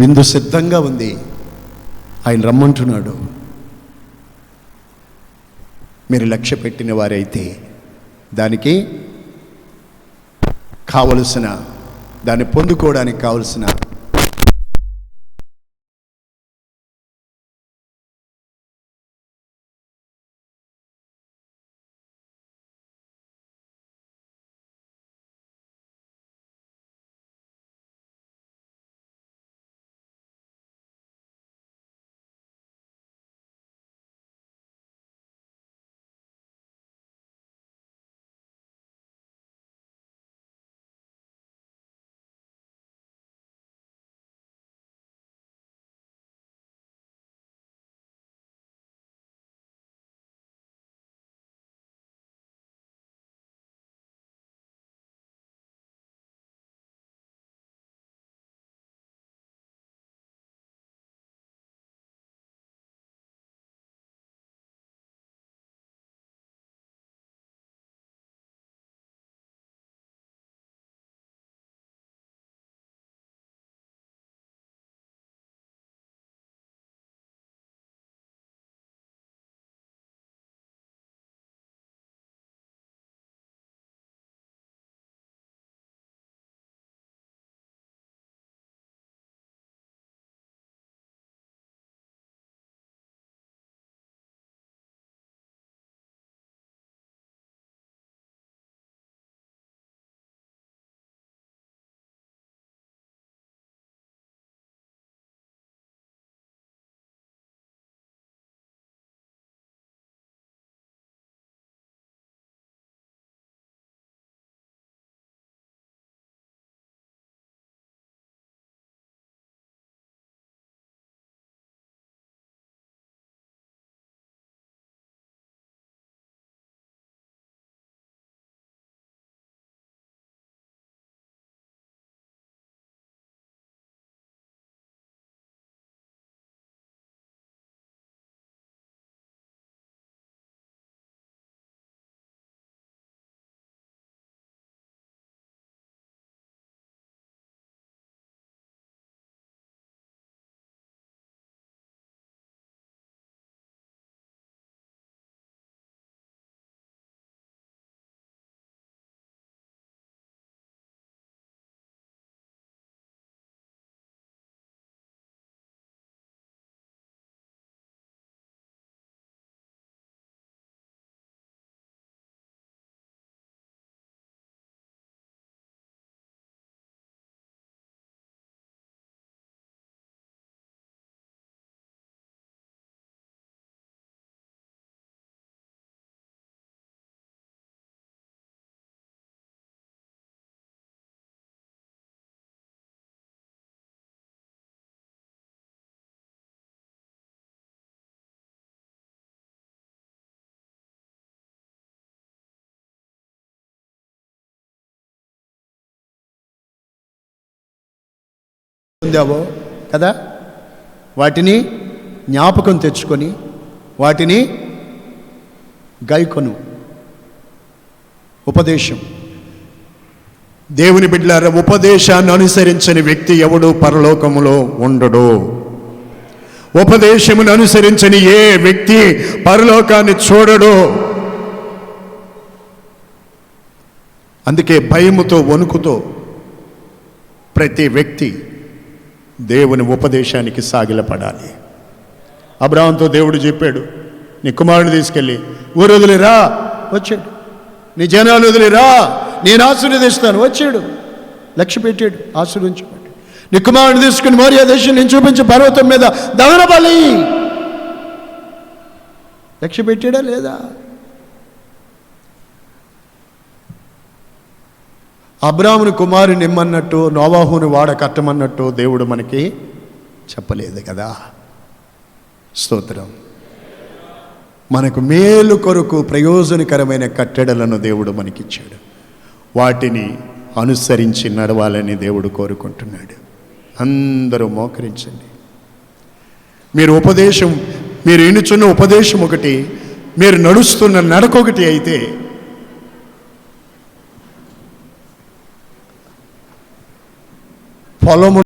విందు సిద్ధంగా ఉంది, ఆయన రమ్మంటున్నాడు. మీరు లక్ష్య పెట్టిన వారైతే దానికి కావలసిన, దాన్ని పొందుకోవడానికి కావలసిన పొందావో కదా, వాటిని జ్ఞాపకం తెచ్చుకొని వాటిని గైకొను. ఉపదేశం, దేవుని బిడ్డలారా, ఉపదేశాన్ని అనుసరించని వ్యక్తి ఎవడు పరలోకములో ఉండడు. ఉపదేశమును అనుసరించని ఏ వ్యక్తి పరలోకాన్ని చూడడు. అందుకే భయముతో వణుకుతో ప్రతి వ్యక్తి దేవుని ఉపదేశానికి సాగిలపడాలి. అబ్రాహాముతో దేవుడు చెప్పాడు, నీ కుమారుని తీసుకెళ్ళి ఊరు వదిలిరా, వచ్చాడు. నీ జనాలు వదిలిరా, నేను ఆశీర్వదిస్తాను, వచ్చాడు. లక్ష్య పెట్టాడు, ఆశీర్వించబడ్డాడు. నీ కుమారుని తీసుకుని మోరియా దేశం నేను చూపించే పర్వతం మీద దహన బలి లక్ష్య పెట్టాడా లేదా? అబ్రాహాముని కుమారుని ఇమ్మన్నట్టు, నోవాహుని వాడ కట్టమన్నట్టు దేవుడు మనకి చెప్పలేదు కదా. స్తోత్రం. మనకు మేలు కొరకు ప్రయోజనకరమైన కట్టడలను దేవుడు మనకిచ్చాడు. వాటిని అనుసరించి నడవాలని దేవుడు కోరుకుంటున్నాడు. అందరూ మోకరించండి. మీరు వినుచున్న ఉపదేశం ఒకటి, మీరు నడుస్తున్న నడకొకటి అయితే పొలము